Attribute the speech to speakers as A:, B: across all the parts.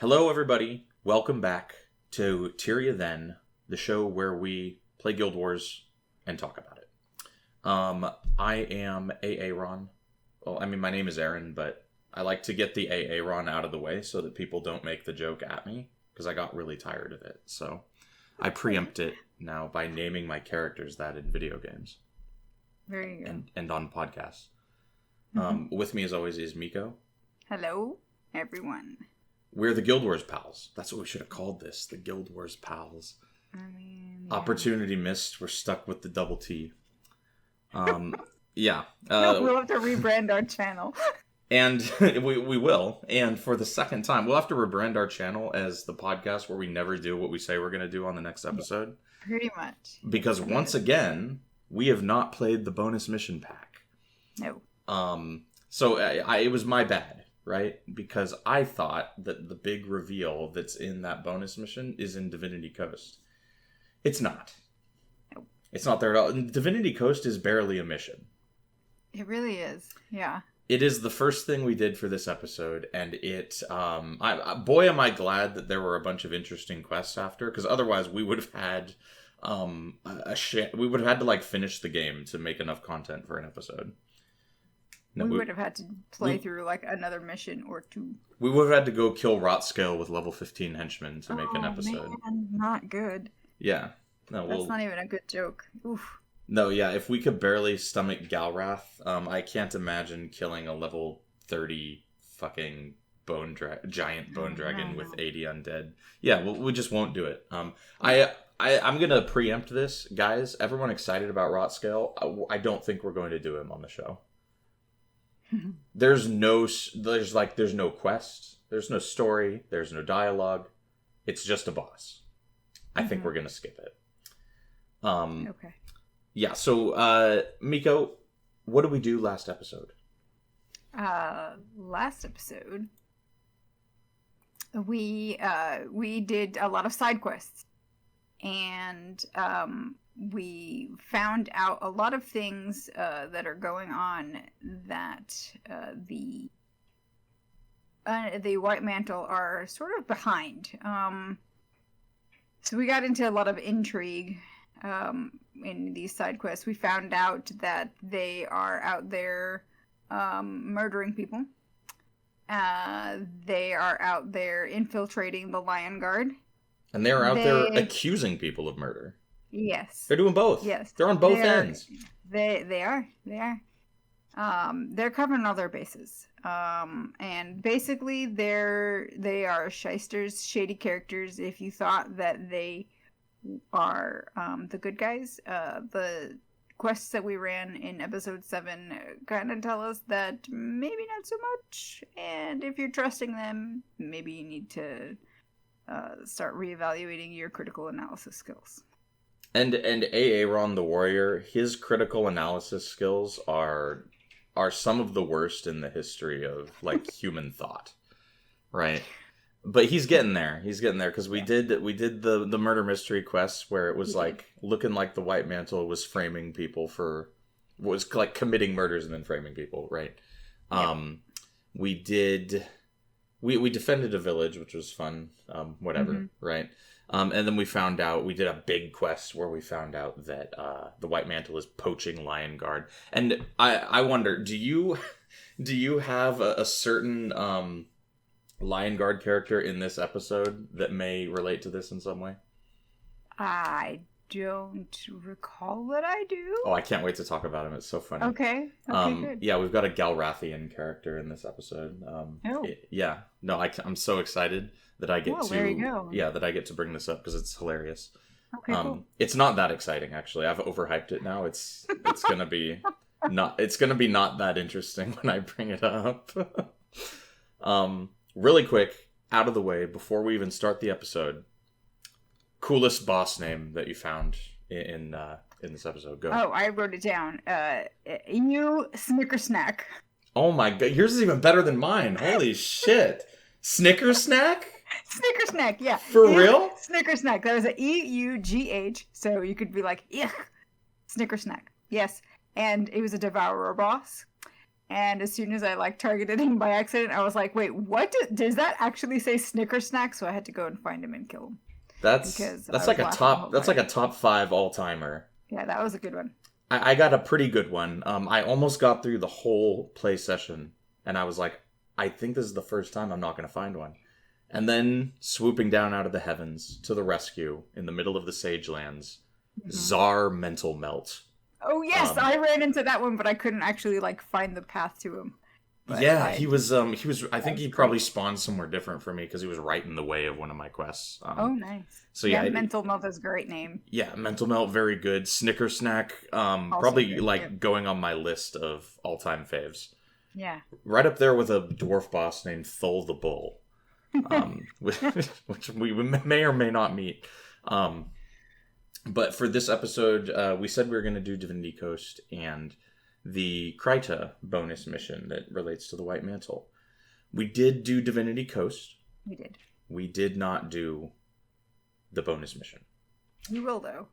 A: Hello, everybody. Welcome back to Tyria Then, the show where we play Guild Wars and talk about it. I am Aaron. Well, I mean, my name is Aaron, but I like to get the Aaron out of the way so that people don't make the joke at me, because I got really tired of it. So I preempt it now by naming my characters that in video games.
B: There you go.
A: And on podcasts. With me, as always, is Miko.
B: Hello, everyone.
A: We're the Guild Wars Pals. That's what we should have called this. The Guild Wars Pals. Opportunity missed. We're stuck with the double T. Yeah.
B: We'll have to rebrand our channel.
A: And we will. And for the second time, we'll have to rebrand our channel as the podcast where we never do what we say we're going to do on the next episode.
B: Pretty much.
A: Because once again, we have not played the bonus mission pack.
B: No.
A: So it was my bad. Right? Because I thought that the big reveal that's in that bonus mission is in Divinity Coast. It's not.
B: Nope.
A: It's not there at all. Divinity Coast is barely a mission.
B: It really is. Yeah.
A: It is the first thing we did for this episode, and it, boy, am I glad that there were a bunch of interesting quests after, because otherwise we would have had, we would have had to, like, finish the game to make enough content for an episode.
B: No, we would have had to play through, like, another mission or two. We
A: would have had to go kill Rotscale with level 15 henchmen to make an episode.
B: Man, not good.
A: Yeah. No,
B: that's not even a good joke. Oof.
A: No, yeah, if we could barely stomach Galrath, I can't imagine killing a level 30 fucking giant bone dragon with 80 undead. Yeah, we just won't do it. I'm gonna preempt this, guys. Everyone excited about Rotscale? I don't think we're going to do him on the show. There's no quest, there's no story, there's no dialogue. It's just a boss. I think we're gonna skip it.
B: Okay.
A: Yeah. So, Miko, what did we do last episode?
B: Last episode, we did a lot of side quests, and we found out a lot of things that are going on that the White Mantle are sort of behind. So we got into a lot of intrigue in these side quests. We found out that they are out there murdering people. They are out there infiltrating the Lion Guard.
A: And they're out there accusing people of murder.
B: Yes.
A: They're doing both.
B: Yes.
A: They're on both ends.
B: They are. They're covering all their bases. And basically they are shysters, shady characters. If you thought that they are the good guys, the quests that we ran in episode 7 kind of tell us that maybe not so much. And if you're trusting them, maybe you need to start reevaluating your critical analysis skills.
A: And Aaron the Warrior, his critical analysis skills are some of the worst in the history of, like, human thought, right? But he's getting there. Because we did the murder mystery quests where it was like looking like the White Mantle was framing people was like committing murders and then framing people, right? We defended a village, which was fun. Whatever, right? And then we did a big quest where we found out that the White Mantle is poaching Lion Guard. And I wonder, do you have a certain Lion Guard character in this episode that may relate to this in some way?
B: I don't recall that I do.
A: Oh, I can't wait to talk about him. It's so funny.
B: Okay, good.
A: Yeah, we've got a Galrathian character in this episode. Yeah. No, I'm so excited that I get that I get to bring this up because it's hilarious.
B: Okay, cool.
A: It's not that exciting, actually. I've overhyped it now. It's gonna be not that interesting when I bring it up. Really quick, out of the way before we even start the episode. Coolest boss name that you found in this episode. Go.
B: Oh, I wrote it down. You Snickersnack.
A: Oh my god, yours is even better than mine. Holy shit. Snickersnack?
B: Snickersnack, yeah.
A: For real?
B: Snickersnack. That was an EUGH, so you could be like, Snickersnack. Yes. And it was a Devourer boss. And as soon as I like targeted him by accident, I was like, "Wait, what? Does that actually say Snicker Snack?" So I had to go and find him and kill him.
A: That's like a top 5 all timer.
B: Yeah, that was a good one.
A: I got a pretty good one. I almost got through the whole play session, and I was like, I think this is the first time I'm not going to find one. And then swooping down out of the heavens to the rescue in the middle of the Sagelands, Czar Mental Melt.
B: Oh yes, I ran into that one, but I couldn't actually like find the path to him. But
A: yeah, he was. I think he probably spawned somewhere different for me because he was right in the way of one of my quests.
B: Oh, nice.
A: So yeah,
B: Mental Melt is a great name.
A: Yeah, Mental Melt, very good. Snicker Snack, probably good, going on my list of all-time faves.
B: Yeah,
A: right up there with a dwarf boss named Thol the Bull, which we may or may not meet. But for this episode, we said we were going to do Divinity Coast and the Kryta bonus mission that relates to the White Mantle. We did do Divinity Coast.
B: We did.
A: We did not do the bonus mission.
B: We will, though.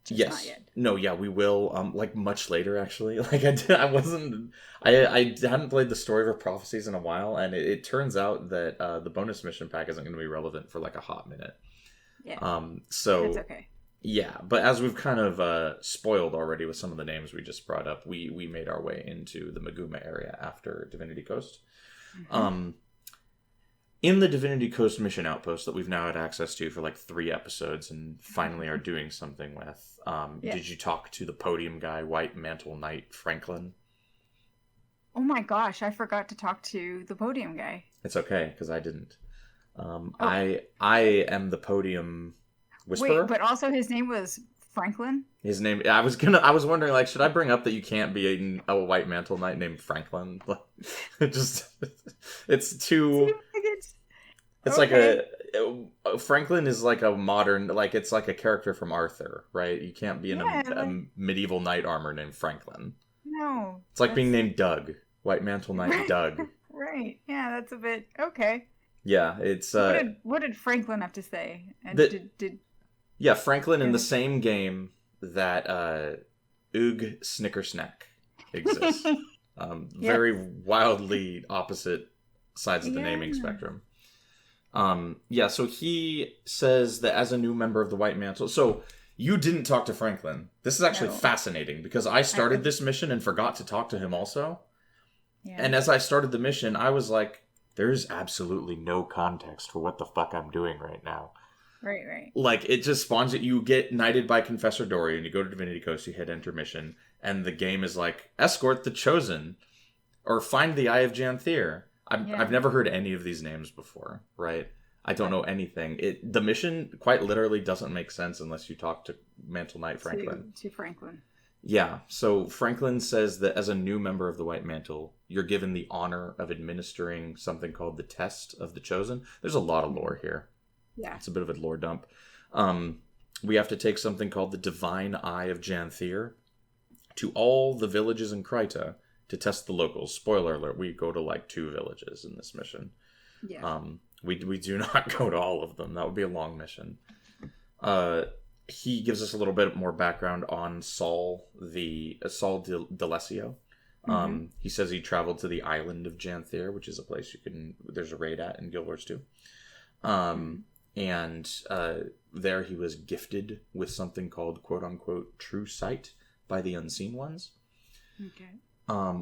B: Just
A: yes.
B: Not yet.
A: No, yeah, we will. Like much later, actually. Like I hadn't played the Story of Prophecies in a while, and it turns out that the bonus mission pack isn't going to be relevant for like a hot minute.
B: Yeah.
A: So
B: it's okay.
A: Yeah, but as we've kind of spoiled already with some of the names we just brought up, we made our way into the Maguma area after Divinity Coast. Mm-hmm. In the Divinity Coast mission outpost that we've now had access to for like 3 episodes and finally are doing something with, did you talk to the podium guy, White Mantle Knight Franklin?
B: Oh my gosh, I forgot to talk to the podium guy.
A: It's okay, because I didn't. I am the podium... Whisperer?
B: Wait, but also his name was Franklin?
A: His name... I was wondering, like, should I bring up that you can't be a White Mantle Knight named Franklin? It's too... It's okay. Like Franklin is like a modern... Like, it's like a character from Arthur, right? You can't be in a medieval knight armor named Franklin.
B: No.
A: It's like being named Doug. White Mantle Knight Doug.
B: Right. Yeah, that's a bit... Okay.
A: Yeah, it's...
B: What did Franklin have to say? And
A: Yeah, Franklin in the same game that Oog Snicker Snack exists. Very wildly opposite sides of the naming spectrum. So he says that as a new member of the White Mantle... So, you didn't talk to Franklin. This is actually fascinating, because I started this mission and forgot to talk to him also. Yeah. And as I started the mission, I was like, there's absolutely no context for what the fuck I'm doing right now.
B: Right.
A: Like, it just spawns it. You get knighted by Confessor Dorian, you go to Divinity Coast, you hit enter mission, and the game is like, escort the Chosen, or find the Eye of Janthier. I've never heard any of these names before, right? I don't know anything. The mission quite literally doesn't make sense unless you talk to Mantle Knight Franklin.
B: To Franklin.
A: Yeah, so Franklin says that as a new member of the White Mantle, you're given the honor of administering something called the Test of the Chosen. There's a lot of lore here.
B: Yeah.
A: It's a bit of a lore dump. We have to take something called the Divine Eye of Janthier to all the villages in Kryta to test the locals. Spoiler alert, we go to like 2 villages in this mission.
B: Yeah.
A: We do not go to all of them. That would be a long mission. He gives us a little bit more background on Saul D'Alessio. He says he traveled to the island of Janthier, which is a place there's a raid at in Guild Wars 2. And there he was gifted with something called quote-unquote true sight by the Unseen Ones.
B: Okay.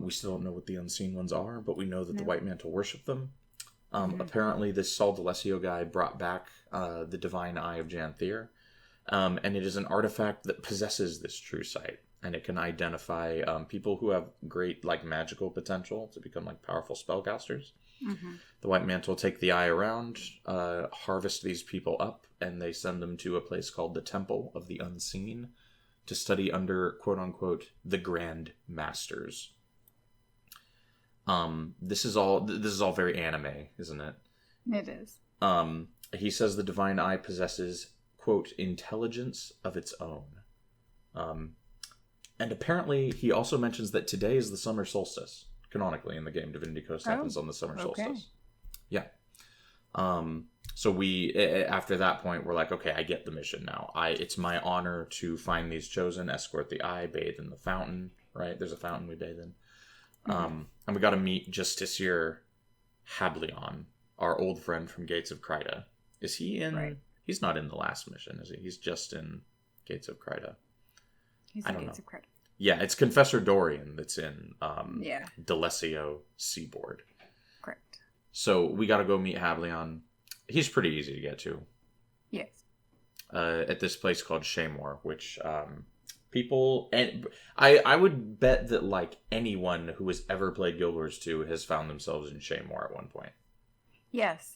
A: We still don't know what the Unseen Ones are, but we know that the White Mantle worship them. Apparently this Saul D'Alessio guy brought back the Divine Eye of Janthier, and it is an artifact that possesses this true sight, and it can identify people who have great like magical potential to become like powerful spellcasters. The White Mantle take the eye around, harvest these people up, and they send them to a place called the Temple of the Unseen to study under quote-unquote the Grand Masters. This is all very anime, isn't it?
B: It is.
A: He says the Divine Eye possesses quote intelligence of its own. And apparently he also mentions that today is the summer solstice. Canonically in the game, Divinity Coast happens on the summer solstice. Yeah. So we, after that point, we're like, okay, I get the mission now. It's my honor to find these Chosen, escort the Eye, bathe in the fountain, right? There's a fountain we bathe in. And we got to meet Justiciar Hablion, our old friend from Gates of Kryta. Is he in? Right. He's not in the last mission, is he? He's just in Gates of Kryta.
B: He's in Gates of Kryta.
A: Yeah, it's Confessor Dorian that's in Delesio Seaboard.
B: Correct.
A: So we got to go meet Hablion. He's pretty easy to get to.
B: Yes.
A: At this place called Shamore, which people... and I would bet that like anyone who has ever played Guild Wars 2 has found themselves in Shamore at one point.
B: Yes.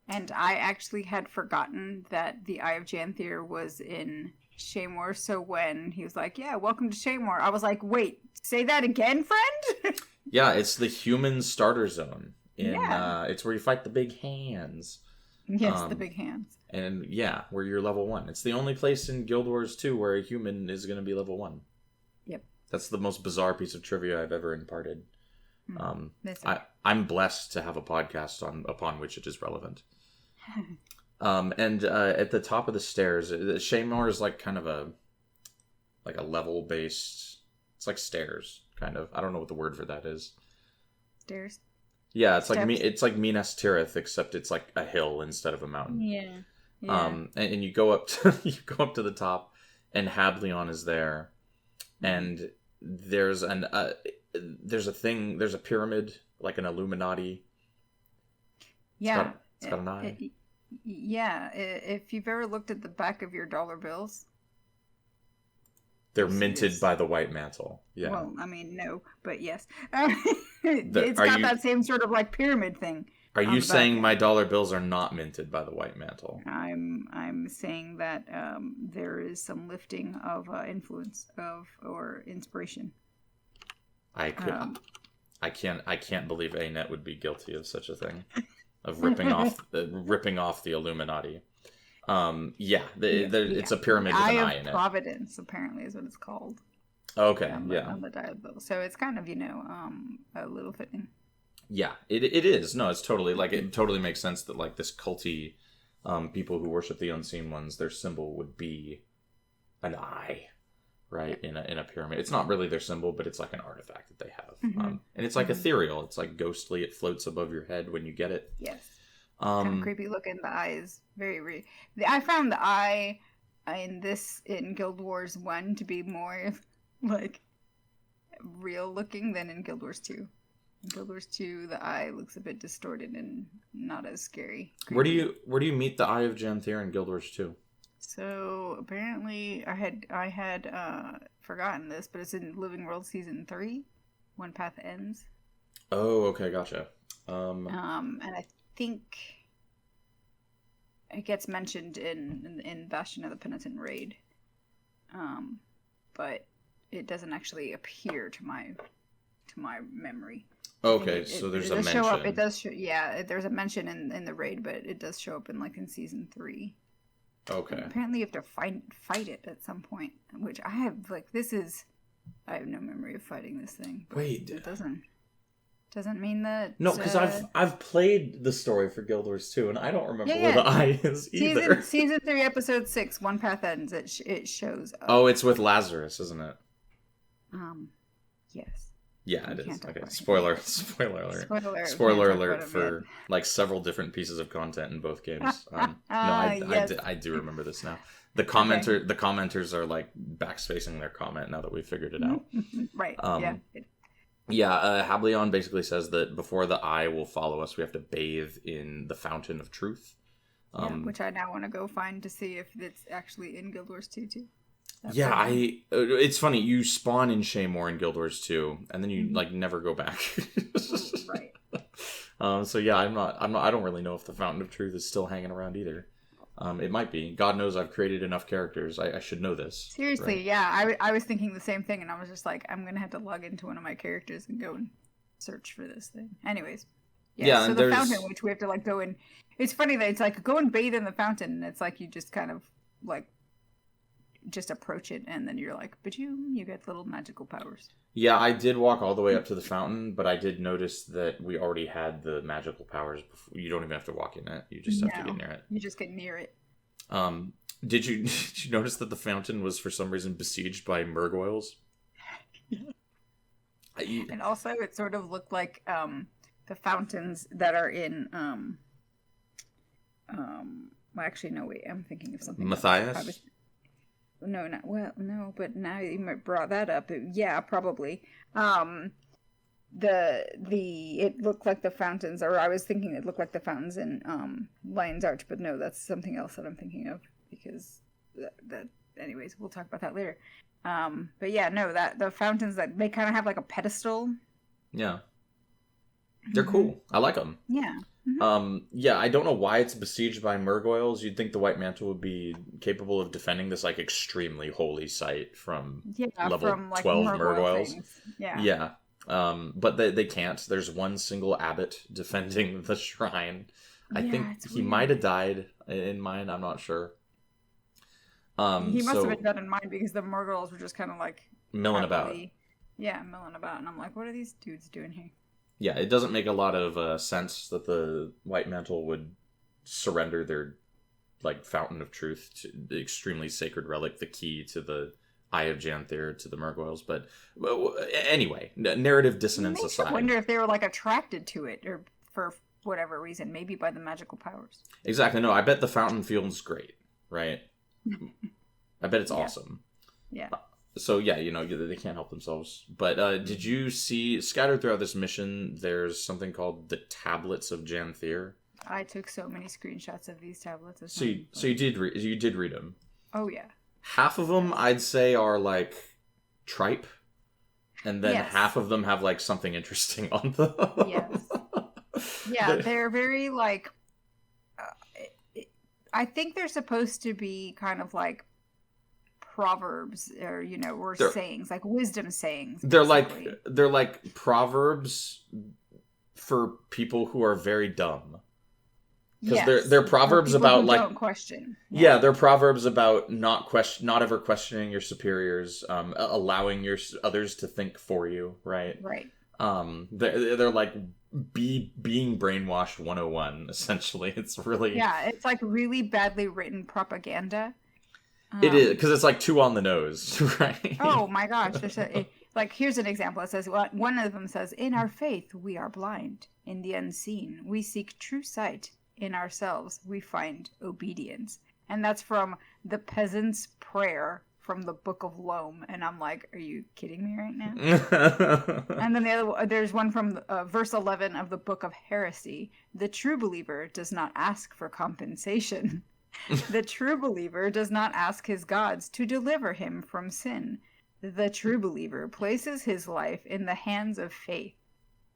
B: And I actually had forgotten that the Eye of Janthier was in Shamore, so when he was like, yeah, welcome to Shamore, I was like, wait, say that again, friend?
A: Yeah, it's the human starter zone. It's where you fight the big hands.
B: Yes, the big hands.
A: And yeah, where you're level 1. It's the only place in Guild Wars 2 where a human is going to be level 1.
B: Yep. That's
A: the most bizarre piece of trivia I've ever imparted. I'm blessed to have a podcast upon which it is relevant. And at the top of the stairs, Shamore is like kind of a level based. It's like stairs, kind of. I don't know what the word for that is.
B: Stairs.
A: Yeah, it's like Minas Tirith, except it's like a hill instead of a mountain.
B: Yeah.
A: And you go up to the top, and Hablion is there, and there's a pyramid, like an Illuminati.
B: Yeah.
A: It's got an eye.
B: If you've ever looked at the back of your dollar bills,
A: they're minted by the White Mantle. Yeah.
B: Well, I mean, no, but yes, it's got that same sort of like pyramid thing.
A: Are you saying my dollar bills are not minted by the White Mantle?
B: I'm saying that there is some lifting of influence or inspiration.
A: I can't believe Arenanet would be guilty of such a thing. Of ripping off the Illuminati. It's a pyramid with an eye in it.
B: Providence, apparently, is what it's called.
A: Okay,
B: on the dial bill. So it's kind of, a little fitting.
A: Yeah, it is. No, it's totally, it totally makes sense that, this culty people who worship the Unseen Ones, their symbol would be an eye, right, in a pyramid. It's not really their symbol, but it's like an artifact that they have. And it's like ethereal. It's like ghostly. It floats above your head when you get it.
B: Yes. Kind of creepy looking. The eye is very I found the eye in Guild Wars 1 to be more real looking than in Guild Wars 2. In Guild Wars 2, the eye looks a bit distorted and not as scary.
A: Creepy. Where do you meet the Eye of Janthier in Guild Wars 2?
B: So apparently I had forgotten this, but it's in Living World Season 3, One Path Ends.
A: Oh, okay, gotcha.
B: And I think it gets mentioned in Bastion of the Penitent raid, but it doesn't actually appear to my memory.
A: Okay, so there's a mention.
B: Show up. It does show. Yeah, there's a mention in the raid, but it does show up in Season 3.
A: Okay.
B: And apparently, you have to fight it at some point, which I have. I have no memory of fighting this thing.
A: Wait,
B: it doesn't mean that.
A: No, because I've played the story for Guild Wars 2, and I don't remember where the eye is either.
B: Season 3, Episode 6, One Path Ends. It shows up.
A: Oh, it's with Lazarus, isn't it?
B: Yes.
A: Yeah, it is. Okay. Spoiler alert. Spoiler alert for several different pieces of content in both games. I do remember this now. The commenters are backspacing their comment now that we've figured it out.
B: Right.
A: Hablion basically says that before the eye will follow us, we have to bathe in the Fountain of Truth.
B: Which I now want to go find to see if it's actually in Guild Wars 2 too.
A: It's funny, you spawn in Shamore in Guild Wars 2 and then you never go back.
B: Right.
A: I don't really know if the Fountain of Truth is still hanging around either. It might be. God knows I've created enough characters. I should know this.
B: Seriously, right? Yeah. I was thinking the same thing, and I was just like, I'm going to have to log into one of my characters and go and search for this thing. Anyways. Yeah, so the fountain, which we have to go in. It's funny that it's go and bathe in the fountain, and it's you just kind of just approach it, and then you're bajoom, you get little magical powers.
A: Yeah, I did walk all the way up to the fountain, but I did notice that we already had the magical powers before. You don't even have to walk in it. You just have to get near it.
B: You just get near it.
A: Did you notice that the fountain was for some reason besieged by Murgoyles?
B: And also, it sort of looked like the fountains that are in well, actually, no, wait, I'm thinking of something
A: Matthias?
B: No, not well, no, but now you might brought that up. Yeah, probably. It looked like the fountains, or I was thinking it looked like the fountains in Lion's Arch, but no, that's something else that I'm thinking of because that anyways, we'll talk about that later. But yeah, no, that the fountains that they kind of have like a pedestal.
A: Yeah. They're cool. I like them.
B: Yeah.
A: Yeah, I don't know why it's besieged by Murgoyles. You'd think the White Mantle would be capable of defending this like extremely holy site from level
B: from, like,
A: 12
B: Murgoyle
A: Murgoyles.
B: Yeah.
A: Yeah. But they can't. There's one single abbot defending the shrine. I think he might have died in mine. I'm not sure.
B: He must have been dead in mine because the Murgoyles were just kind of like
A: milling about.
B: Yeah, milling about, and I'm like, what are these dudes doing here?
A: Yeah, it doesn't make a lot of sense that the White Mantle would surrender their like fountain of truth to the extremely sacred relic, the key to the Eye of Janther, to the Murgoyles. But anyway, narrative dissonance aside, I
B: wonder if they were like attracted to it, or for whatever reason, maybe by the magical powers.
A: Exactly. No, I bet the fountain feels great, right? I bet it's awesome.
B: Yeah.
A: So yeah, they can't help themselves. But did you see scattered throughout this mission? There's something called the Tablets of Janther.
B: I took so many screenshots of these tablets.
A: So you did read them.
B: Oh yeah.
A: Half of them I'd say are like tripe, and then half of them have like something interesting on them.
B: Yes. Yeah, they're very like. I think they're supposed to be kind of like proverbs, or or sayings, like wisdom sayings.
A: Basically. They're like proverbs for people who are very dumb. Because they're proverbs about like
B: don't question.
A: Yeah, they're proverbs about not ever questioning your superiors, allowing others to think for you, right?
B: Right.
A: They're like being brainwashed 101 essentially. It's really
B: it's like really badly written propaganda.
A: It is, because it's like too on the nose, right?
B: Oh my gosh. Like, here's an example. It says, one of them says, in our faith, we are blind. In the unseen, we seek true sight. In ourselves, we find obedience. And that's from the Peasant's Prayer from the Book of Loam. And I'm like, are you kidding me right now? And then there's one from verse 11 of the Book of Heresy. The true believer does not ask for compensation. The true believer does not ask his gods to deliver him from sin. The true believer places his life in the hands of faith,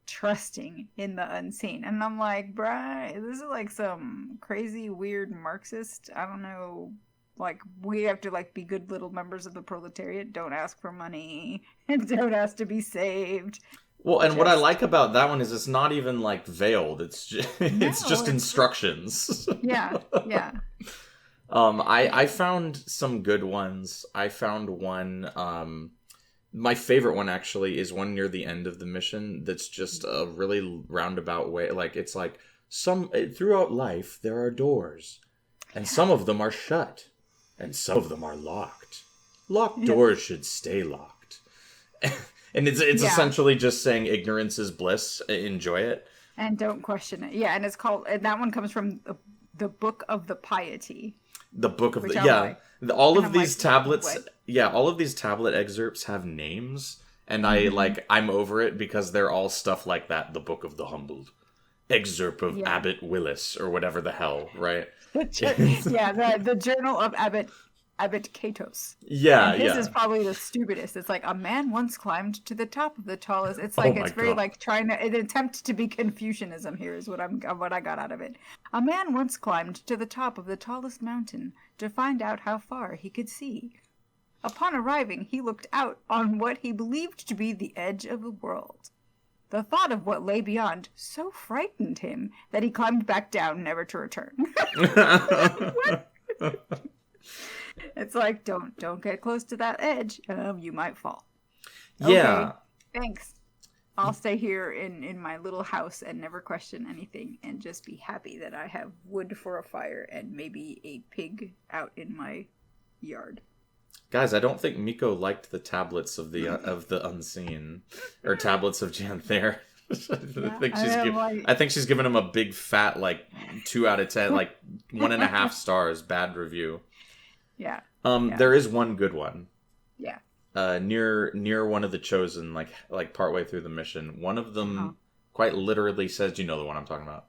B: trusting in the unseen. And I'm like, bruh, this is like some crazy, weird Marxist, I don't know, like, we have to like be good little members of the proletariat, don't ask for money, and don't ask to be saved.
A: Well, and what I like about that one is it's not even like veiled. It's just instructions.
B: Yeah.
A: I found some good ones. I found one. My favorite one actually is one near the end of the mission. That's just a really roundabout way. Like it's like throughout life there are doors, and some of them are shut, and some of them are locked. Locked doors should stay locked. And it's essentially just saying ignorance is bliss. Enjoy it. And
B: don't question it. Yeah, and it's called... And that one comes from the Book of the Piety.
A: The Book of the... Yeah. All of these tablets... What? Yeah, all of these tablet excerpts have names. And I'm over it because they're all stuff like that. The Book of the Humbled. Excerpt of Abbot Willis. Or whatever the hell, right?
B: The Journal of Abbot Catos.
A: Yeah,
B: and his is probably the stupidest. It's like, a man once climbed to the top of the tallest. It's like, it's very like trying to an attempt to be Confucianism. Here is what I got out of it. A man once climbed to the top of the tallest mountain to find out how far he could see. Upon arriving, he looked out on what he believed to be the edge of the world. The thought of what lay beyond so frightened him that he climbed back down, never to return. What? It's like, don't get close to that edge. You might fall.
A: Yeah.
B: Okay, thanks. I'll stay here in my little house and never question anything and just be happy that I have wood for a fire and maybe a pig out in my yard.
A: Guys, I don't think Miko liked the tablets of the unseen, or tablets of Janthair. I think she's given him a big fat 2 out of 10, 1.5 stars, bad review.
B: Yeah.
A: There is one good one.
B: Yeah.
A: Near one of the Chosen, partway through the mission, one of them quite literally says, "Do you know the one I'm talking about?"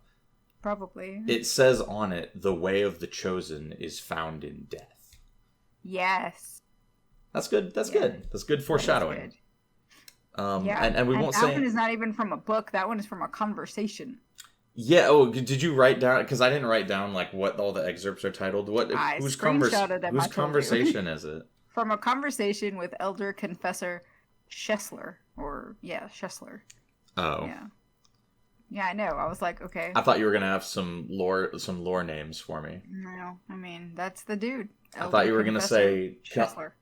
B: Probably.
A: It says on it, "The way of the Chosen is found in death."
B: Yes.
A: That's good. That's good. That's good foreshadowing.
B: Good.
A: And we won't
B: that
A: say...
B: That one is not even from a book. That one is from a conversation.
A: Yeah. Oh, did you write down? Because I didn't write down what all the excerpts are titled. Whose conversation is it?
B: From a conversation with Elder Confessor Schessler, Schessler.
A: Oh.
B: Yeah. Yeah, I know. I was like, okay.
A: I thought you were gonna have some lore names for me.
B: No, I mean that's the dude.
A: I thought you were going to say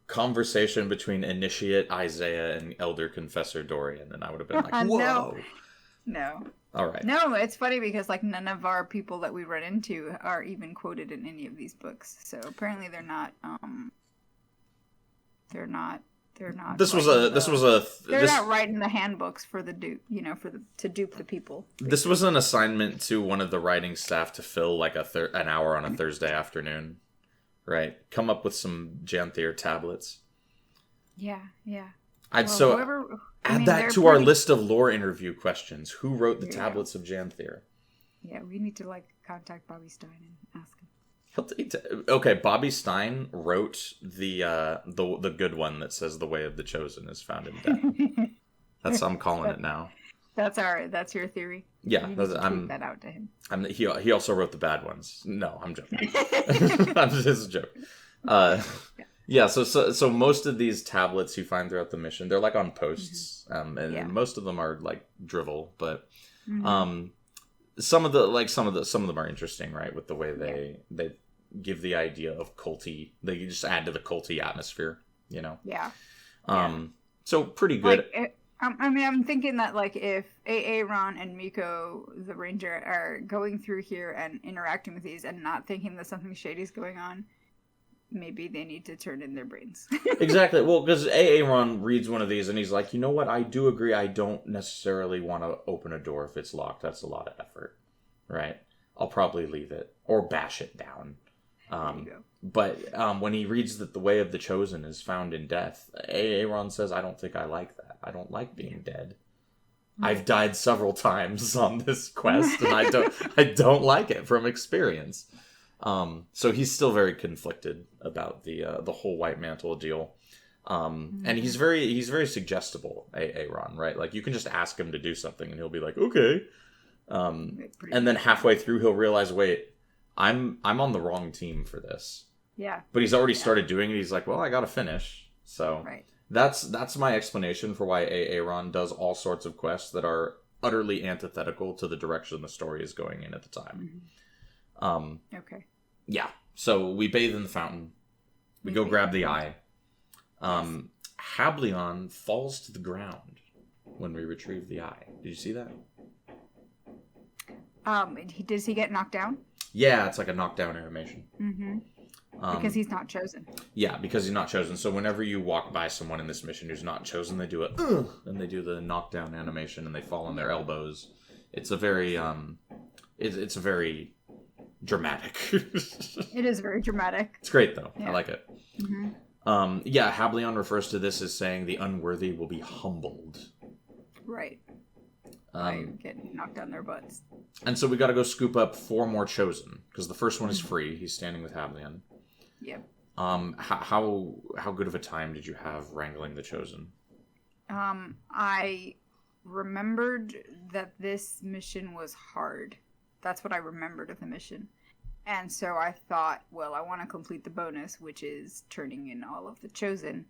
B: conversation
A: between Initiate Isaiah and Elder Confessor Dorian, and I would have been like, whoa.
B: No.
A: All right.
B: No, it's funny because none of our people that we run into are even quoted in any of these books. So apparently they're not. They're not. They're not writing the handbooks for the dupe. To dupe the people.
A: This was an assignment to one of the writing staff to fill an hour on a Thursday afternoon. Right. Come up with some Janthair tablets.
B: Yeah.
A: Add that to our list of lore interview questions. Who wrote the tablets of Janthair?
B: Yeah, we need to contact Bobby Stein and ask him.
A: Okay, Bobby Stein wrote the good one that says the way of the chosen is found in death. I'm calling it now.
B: That's your theory.
A: Yeah,
B: I'm that out to him.
A: He also wrote the bad ones. No, I'm joking. I'm just joking. So most of these tablets you find throughout the mission, they're on posts, and most of them are drivel, but some of them are interesting, right? With the way they give the idea of culty, they just add to the culty atmosphere,
B: Yeah.
A: So pretty good.
B: I'm thinking that if Aaron and Miko, the ranger, are going through here and interacting with these and not thinking that something shady is going on, maybe they need to turn in their brains.
A: Exactly. Well, because Aaron reads one of these and he's like, you know what? I do agree. I don't necessarily want to open a door if it's locked. That's a lot of effort, right? I'll probably leave it or bash it down. But when he reads that the way of the chosen is found in death, Aaron says, I don't think I like that. I don't like being dead. I've died several times on this quest, and I don't like it from experience. So he's still very conflicted about the whole White Mantle deal. And he's very suggestible, Aaron, right? You can just ask him to do something, and he'll be like, okay. And then halfway through, he'll realize, wait, I'm on the wrong team for this.
B: Yeah.
A: But he's already started doing it. He's like, well, I got to finish. So that's my explanation for why Aaron does all sorts of quests that are utterly antithetical to the direction the story is going in at the time.
B: Okay.
A: Yeah. So we bathe in the fountain. We go grab the eye. Hablion falls to the ground when we retrieve the eye. Did you see that?
B: Does he get knocked down?
A: Yeah, it's like a knockdown animation.
B: Mm-hmm. Because he's not chosen.
A: Yeah, because he's not chosen. So whenever you walk by someone in this mission who's not chosen, they do and they do the knockdown animation, and they fall on their elbows. It's a very it's very dramatic.
B: It is very dramatic.
A: It's great though. Yeah. I like it.
B: Mm-hmm.
A: Hablion refers to this as saying the unworthy will be humbled.
B: Right. By getting knocked down their butts.
A: And so we got to go scoop up 4 more chosen because the first one is free. He's standing with Hablion.
B: Yep.
A: How good of a time did you have wrangling the chosen?
B: I remembered that this mission was hard. That's what I remembered of the mission. And so I thought, well, I want to complete the bonus, which is turning in all of the chosen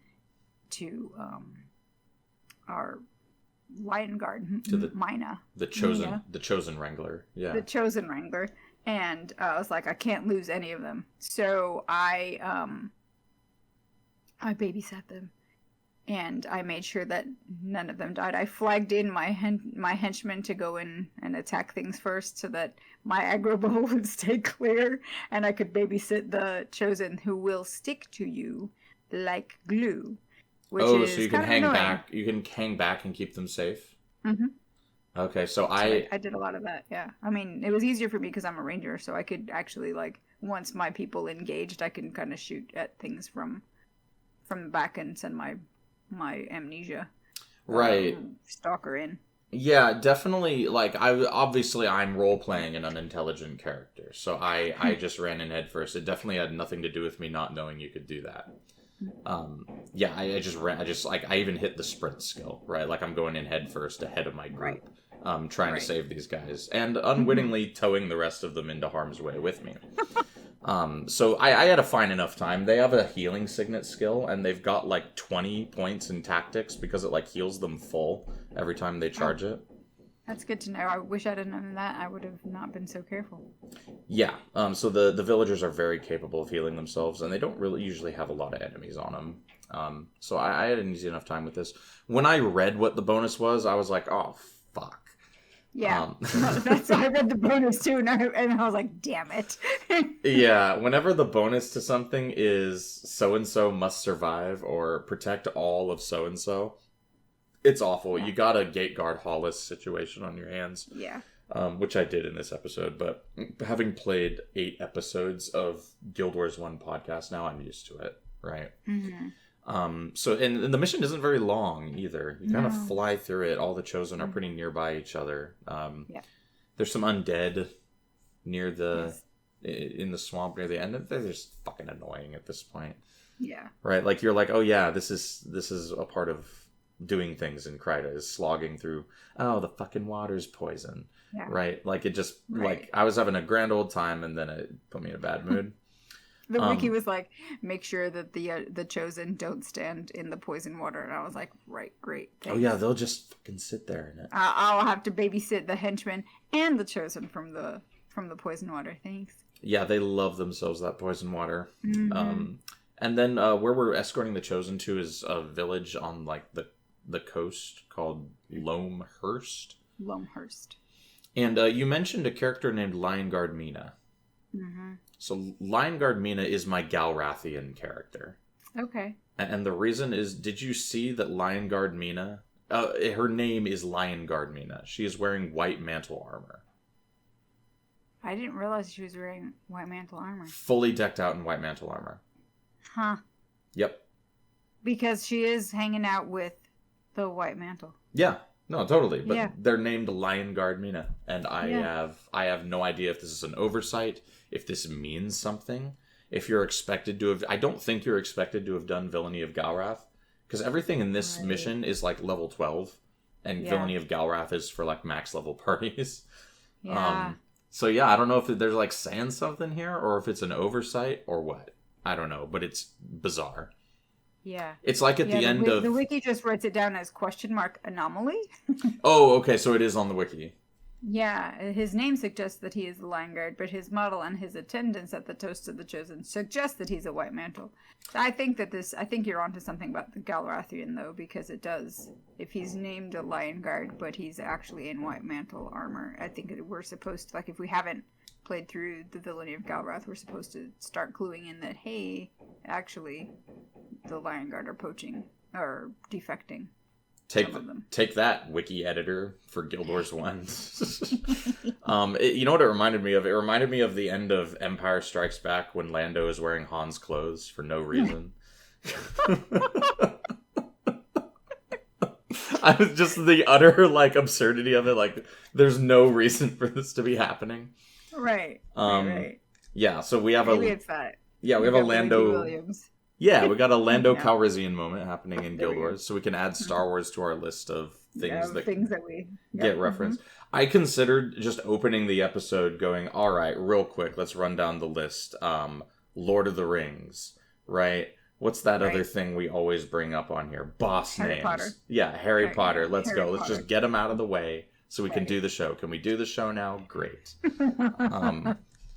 B: to our Lion Guard,
A: to
B: Mina.
A: The chosen wrangler. Yeah.
B: The chosen wrangler. And I was like, I can't lose any of them. So I babysat them. And I made sure that none of them died. I flagged in my henchmen to go in and attack things first so that my aggro bubble would stay clear and I could babysit the chosen who will stick to you like glue, which
A: Oh,
B: is
A: so you can
B: kind of
A: hang
B: annoying.
A: back. You can hang back and keep them safe.
B: Mm-hmm.
A: Okay, so
B: I did a lot of that. Yeah, I mean, it was easier for me because I'm a ranger, so I could actually like once my people engaged, I can kind of shoot at things from the back and send my amnesia
A: right.
B: stalker in.
A: Yeah, definitely. Like I'm role playing an unintelligent character, so I just ran in head first. It definitely had nothing to do with me not knowing you could do that. Yeah, I just ran. I just like I even hit the sprint skill, right? Like I'm going in head first ahead of my group, trying to save these guys and unwittingly towing the rest of them into harm's way with me. So I had a fine enough time. They have a healing signet skill, and they've got like 20 points in tactics because it like heals them full every time they charge it.
B: That's good to know. I wish I'd have known that. I would have not been so careful.
A: Yeah. So the villagers are very capable of healing themselves, and they don't really usually have a lot of enemies on them. So I had an easy enough time with this. When I read what the bonus was, I was like, oh, fuck.
B: Yeah, that's I read the bonus too, and I was like, "Damn it!"
A: Yeah, whenever the bonus to something is so and so must survive or protect all of so and so, it's awful. You got a gate guard Hollis situation on your hands.
B: Yeah,
A: which I did in this episode, but having played 8 episodes of Guild Wars 1 podcast now, I'm used to it, right?
B: Mm-hmm.
A: So and the mission isn't very long either. You kind of fly through it. All the Chosen are pretty nearby each other. There's some undead near in the swamp near the end. They're just fucking annoying at this point.
B: Yeah.
A: Right? Like you're like, oh yeah, this is a part of doing things in Kryta is slogging through. Oh, the fucking water's poison. Yeah. Right? Like it just like I was having a grand old time, and then it put me in a bad mood.
B: The wiki was like, make sure that the Chosen don't stand in the poison water, and I was like, right, great. Thanks.
A: Oh yeah, they'll just fucking sit there in it.
B: I'll have to babysit the Henchmen and the Chosen from the poison water. Thanks.
A: Yeah, they love themselves that poison water. Mm-hmm. And then where we're escorting the Chosen to is a village on like the coast called Lomehurst.
B: Lomehurst.
A: And you mentioned a character named Lionguard Mina. Mm-hmm. So Lionguard Mina is my Galrathian character.
B: Okay.
A: And the reason is, did you see that Lionguard Mina, her name is Lionguard Mina. She is wearing white mantle armor.
B: I didn't realize she was wearing white mantle armor.
A: Fully decked out in white mantle armor.
B: Huh.
A: Yep.
B: Because she is hanging out with the white mantle.
A: Yeah. No, totally. But they're named Lionguard Mina. And I have no idea if this is an oversight, if this means something, if you're expected to have... I don't think you're expected to have done Villainy of Galrath, because everything in this mission is like level 12, and Villainy of Galrath is for like max level parties. Yeah. So yeah, I don't know if they're like saying something here, or if it's an oversight, or what. I don't know, but it's bizarre.
B: Yeah.
A: It's like at the end of...
B: The wiki just writes it down as ? Anomaly.
A: Oh, okay, so it is on the wiki.
B: Yeah, his name suggests that he is the Lionguard, but his model and his attendance at the Toast of the Chosen suggest that he's a white mantle. I think you're onto something about the Galrathian, though, because it does. If he's named a Lionguard, but he's actually in white mantle armor, I think we're supposed to, like, if we haven't played through the Villainy of Galrath, we're supposed to start cluing in that, hey, actually, the Lionguard are poaching, or defecting.
A: Take that, wiki editor for Guild Wars 1. You know what it reminded me of? It reminded me of the end of Empire Strikes Back when Lando is wearing Han's clothes for no reason. I was just the utter like absurdity of it. Like, there's no reason for this to be happening.
B: Right.
A: Yeah. So we have
B: Maybe it's that.
A: Yeah, we have a Lando. Yeah, we got a Lando Calrissian moment happening in Guild Wars, so we can add Star Wars to our list of things that we get referenced. I considered just opening the episode going, all right, real quick, let's run down the list. Lord of the Rings, right? What's that other thing we always bring up on here? Boss names.
B: Potter.
A: Yeah, Harry Potter. Let's go. Let's just get them out of the way so we can do the show. Can we do the show now? Great.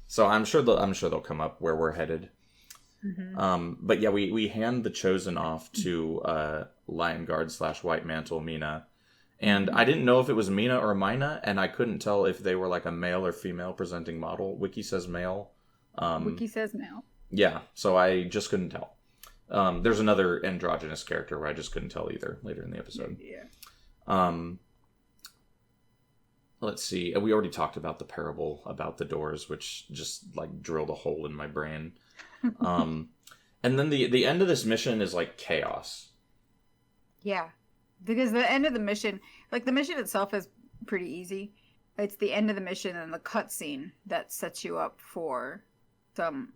A: So I'm sure they'll come up where we're headed. Mm-hmm. But yeah, we hand the Chosen off to Lionguard / White Mantle Mina, and I didn't know if it was Mina or Mina, and I couldn't tell if they were like a male or female presenting model. Wiki says male.
B: Wiki says male.
A: Yeah, so I just couldn't tell. There's another androgynous character where I just couldn't tell either later in the episode.
B: Yeah.
A: Let's see. We already talked about the parable about the doors, which just like drilled a hole in my brain. And then the end of this mission is like chaos.
B: Yeah. Because the end of the mission, like the mission itself is pretty easy. It's the end of the mission and the cutscene that sets you up for some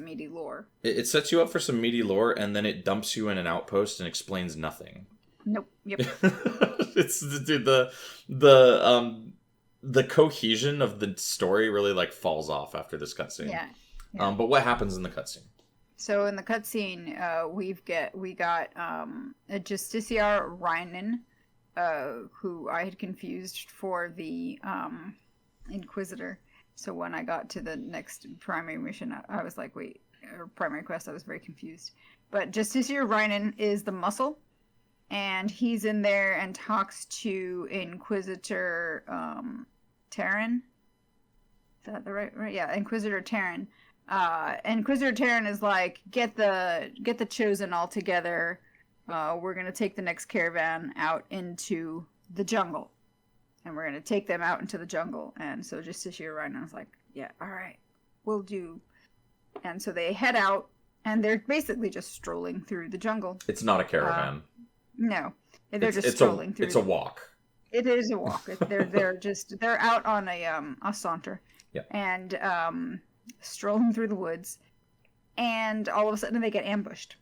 B: meaty lore.
A: It sets you up for some meaty lore, and then it dumps you in an outpost and explains nothing.
B: Nope. Yep.
A: It's dude, the cohesion of the story really like falls off after this cutscene.
B: Yeah.
A: But what happens in the cutscene?
B: So in the cutscene, we got a Justiciar Reinen, who I had confused for the Inquisitor. So when I got to the next primary mission, I was like, wait, or primary quest, I was very confused. But Justiciar Reinen is the muscle, and he's in there and talks to Inquisitor Terran. Is that the right? Yeah, Inquisitor Terran. Inquisitor Terran is like, get the Chosen all together. We're gonna take the next caravan out into the jungle, and we're gonna take them out into the jungle. And so Justiciar Reinen was like, yeah, all right, we'll do. And so they head out, and they're basically just strolling through the jungle.
A: It's not a caravan.
B: No, they're just strolling through.
A: It's a walk.
B: It is a walk. They're out on a saunter.
A: Yeah.
B: And strolling through the woods, and all of a sudden they get ambushed.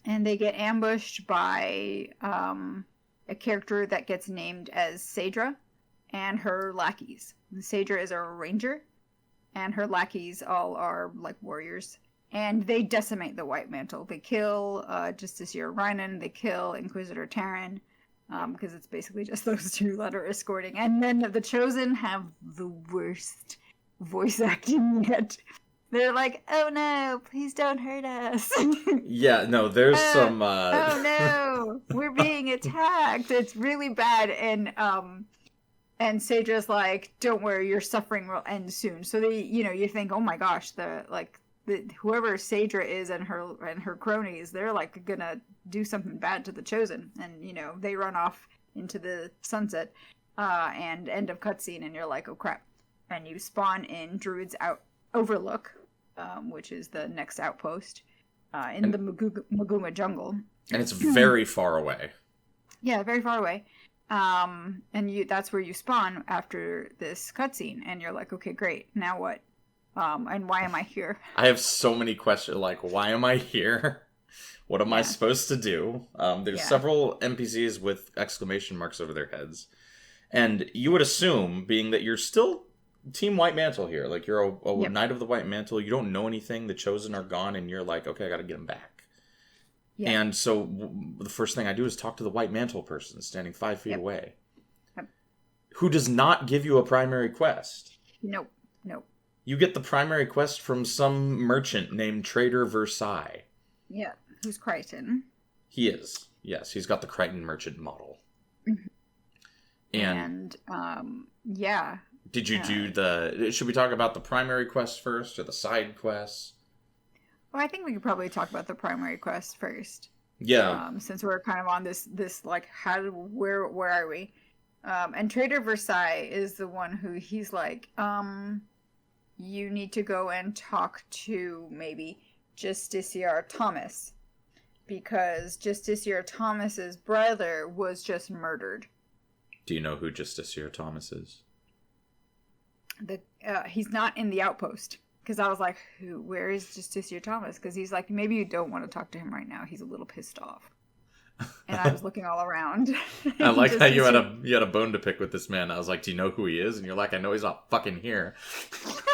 B: And they get ambushed by a character that gets named as Saedra and her lackeys. And Saedra is a ranger, and her lackeys all are like warriors. And they decimate the White Mantle. They kill Justiciar Reinen, they kill Inquisitor Terran, because it's basically just those two that are escorting. And then the Chosen have the worst voice acting yet. They're like, oh no, please don't hurt us.
A: Yeah, no, there's some...
B: Oh no, we're being attacked. It's really bad. And Saedra's like, don't worry, your suffering will end soon. So you think, oh my gosh, whoever Saedra is and her cronies, they're like gonna do something bad to the Chosen. And, they run off into the sunset, and end of cutscene, and you're like, oh crap. And you spawn in Druid's Overlook, which is the next outpost in the Maguma jungle.
A: And it's very far away.
B: Yeah, very far away. And that's where you spawn after this cutscene. And you're like, okay, great. Now what? And why am I here?
A: I have so many questions, like, why am I here? What am I supposed to do? There's several NPCs with exclamation marks over their heads. And you would assume, being that you're still Team White Mantle here, like you're a Knight of the White Mantle, you don't know anything, the Chosen are gone, and you're like, okay, I gotta get them back. Yeah. And so the first thing I do is talk to the White Mantle person standing 5 feet away. Yep. Who does not give you a primary quest.
B: Nope.
A: You get the primary quest from some merchant named Trader Versailles.
B: Yeah, who's Crichton.
A: He is. Yes, he's got the Crichton merchant model.
B: Mm-hmm.
A: And
B: yeah.
A: Did you do should we talk about the primary quest first or the side quests?
B: Well, I think we could probably talk about the primary quest first.
A: Yeah.
B: Since we're kind of on this like, where are we? And Trader Versailles is the one who he's like, you need to go and talk to maybe Justiciar Thomas, because Justiciar Thomas's brother was just murdered.
A: Do you know who Justiciar Thomas is?
B: He's not in the outpost, because I was like, where is Justiciar Thomas? Because he's like, maybe you don't want to talk to him right now. He's a little pissed off. And I was looking all around.
A: I like how you had a bone to pick with this man. I was like, do you know who he is? And you're like, I know he's not fucking here.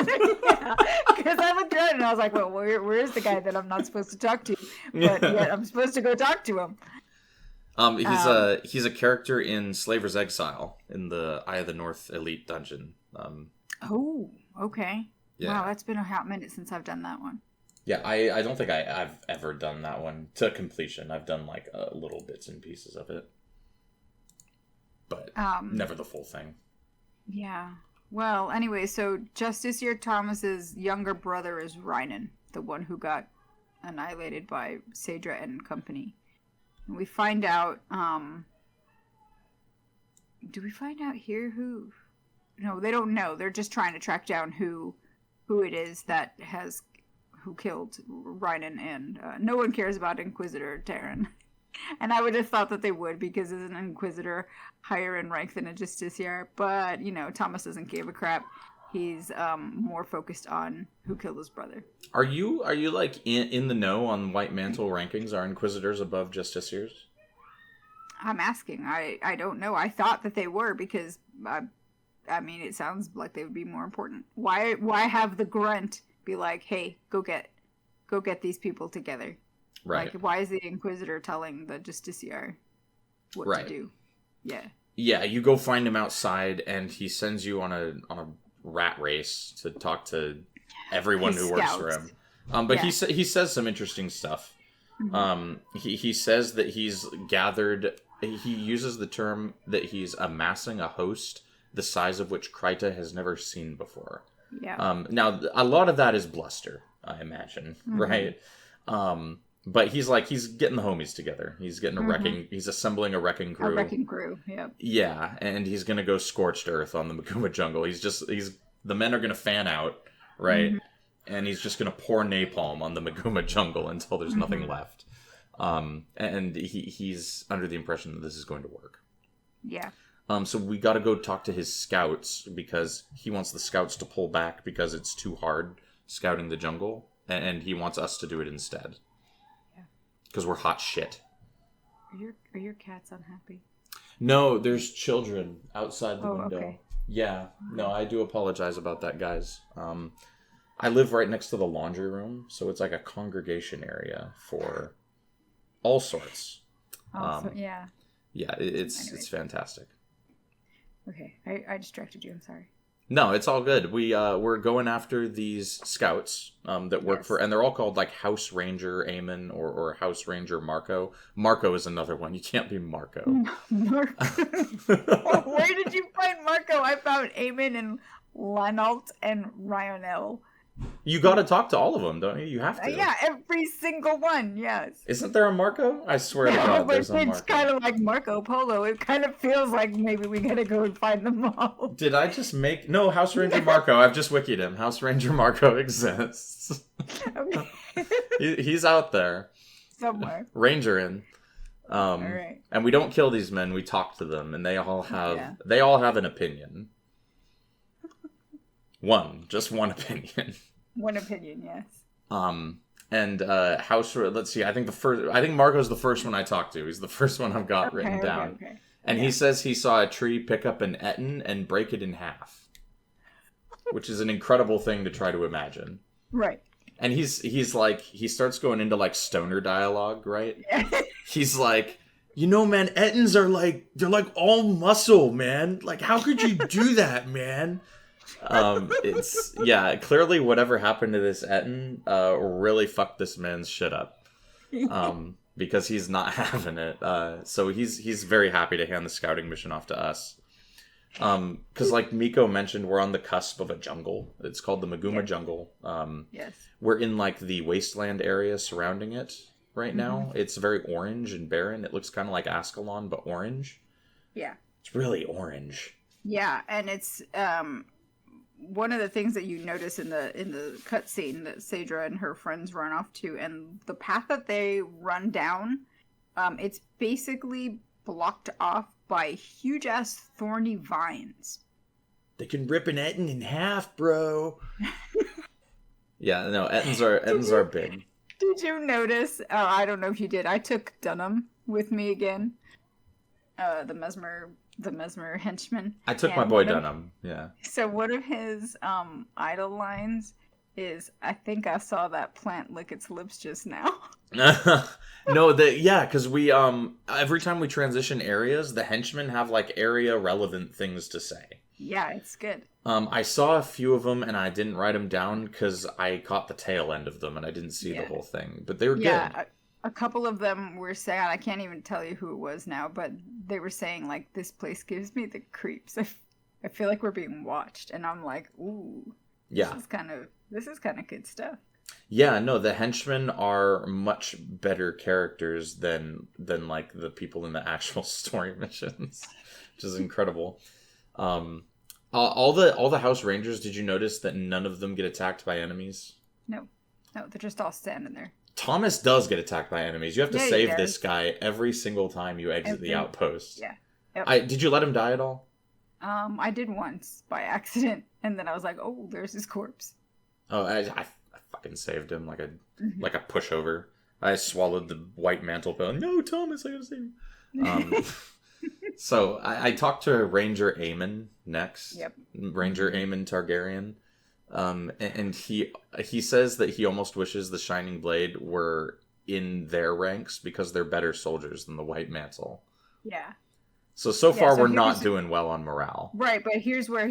B: Yeah, because I looked around and I was like, well, where is the guy that I'm not supposed to talk to? But yet I'm supposed to go talk to him.
A: He's a character in Slaver's Exile in the Eye of the North Elite Dungeon.
B: Oh, okay.
A: Yeah.
B: Wow, that's been a hot minute since I've done that one.
A: Yeah, I don't think I've ever done that one to completion. I've done like little bits and pieces of it, but never the full thing.
B: Yeah. Well, anyway, so Justiciar Thomas's younger brother is Reinen, the one who got annihilated by Saedra and company. And we find out, do we find out here who? No, they don't know. They're just trying to track down who it is who killed Rynan, and no one cares about Inquisitor Terran. And I would have thought that they would, because as an Inquisitor higher in rank than a Justiciar, but, Thomas doesn't give a crap. He's more focused on who killed his brother.
A: Are you like in the know on White Mantle rankings? Are Inquisitors above Justiciars?
B: I'm asking. I don't know. I thought that they were, because it sounds like they would be more important. Why have the grunt be like, hey, go get these people together?
A: Right.
B: Like, why is the Inquisitor telling the Justiciar what to do? Yeah.
A: Yeah, you go find him outside, and he sends you on a rat race to talk to everyone who works for him. But he says some interesting stuff. Mm-hmm. He says that he's gathered. He uses the term that he's amassing a host the size of which Kryta has never seen before. Yeah. Now, a lot of that is bluster, I imagine, right? But he's getting the homies together. He's getting he's assembling a wrecking crew.
B: A wrecking crew, yep.
A: Yeah, and he's going to go scorched earth on the Maguma jungle. The men are going to fan out, right? Mm-hmm. And he's just going to pour napalm on the Maguma jungle until there's nothing left. And he's under the impression that this is going to work.
B: Yeah.
A: So we got to go talk to his scouts, because he wants the scouts to pull back because it's too hard scouting the jungle, and he wants us to do it instead. Yeah. Because we're hot shit.
B: Are your cats unhappy?
A: No, there's children outside the window.
B: Okay.
A: Yeah. No, I do apologize about that, guys. I live right next to the laundry room, so it's like a congregation area for all sorts.
B: Yeah.
A: Yeah, it's fantastic.
B: Okay, I distracted you. I'm sorry.
A: No, it's all good. We're going after these scouts that work for, and they're all called like House Ranger Eamon or House Ranger Marco. Marco is another one. You can't be Marco.
B: Marco. Where did you find Marco? I found Eamon and Lanault and Rionel.
A: You got to talk to all of them, don't you? You have to.
B: Yeah, every single one. Yes.
A: Isn't there a Marco? I swear to God, there's a Marco.
B: It's kind of like Marco Polo. It kind of feels like maybe we gotta go and find them all.
A: Did I just make... No, House Ranger Marco. I've just wikied him. House Ranger Marco exists. Okay. He's out there.
B: Somewhere.
A: Rangering. All right. And we don't kill these men. We talk to them, and they all have an opinion. Just one opinion.
B: One opinion, yes.
A: And House. Let's see. I think Marco's the first one I talked to. He's the first one I've got written down. Okay. And he says he saw a tree pick up an Etten and break it in half, which is an incredible thing to try to imagine.
B: Right.
A: And he's like, he starts going into like stoner dialogue, right? He's like, man, Ettins are like, they're like all muscle, man. Like, how could you do that, man? Clearly whatever happened to this Etten really fucked this man's shit up. Because he's not having it. So he's very happy to hand the scouting mission off to us. Because like Miko mentioned, we're on the cusp of a jungle. It's called the Maguma jungle.
B: Yes.
A: We're in like the wasteland area surrounding it right now. It's very orange and barren. It looks kind of like Ascalon, but orange.
B: Yeah.
A: It's really orange.
B: Yeah, and it's one of the things that you notice in the cutscene that Saedra and her friends run off to, and the path that they run down, it's basically blocked off by huge ass thorny vines.
A: They can rip an Etten in half, bro. Yeah, no, Ettins are big.
B: Did you notice? I don't know if you did. I took Dunham with me again. The Mesmer henchman.
A: I took my boy Dunham. Yeah.
B: So one of his idle lines is, "I think I saw that plant lick its lips just now."
A: No, because we every time we transition areas, the henchmen have like area relevant things to say.
B: Yeah, it's good.
A: I saw a few of them and I didn't write them down because I caught the tail end of them and I didn't see the whole thing. But they were good.
B: A couple of them were saying, I can't even tell you who it was now, but they were saying, like, this place gives me the creeps. I feel like we're being watched. And I'm like, ooh. Yeah. This is kind of good stuff.
A: Yeah, no, the henchmen are much better characters than like the people in the actual story missions, which is incredible. All the House Rangers. Did you notice that none of them get attacked by enemies?
B: No, no, they're just all standing there.
A: Thomas does get attacked by enemies. You have to
B: Yeah, he
A: save
B: does.
A: this guy every single time you exit the outpost.
B: Yeah. Yep.
A: Did you let him die at all?
B: I did once by accident, and then I was like, "Oh, there's his corpse."
A: Oh, I fucking saved him like a pushover. I swallowed the white mantle pill. No, Thomas, I gotta save you. So I talked to Ranger Aemon next.
B: Yep.
A: Ranger Aemon Targaryen. And he says that he almost wishes the Shining Blade were in their ranks because they're better soldiers than the White Mantle.
B: Yeah.
A: So far we're not doing well on morale.
B: Right, but here's where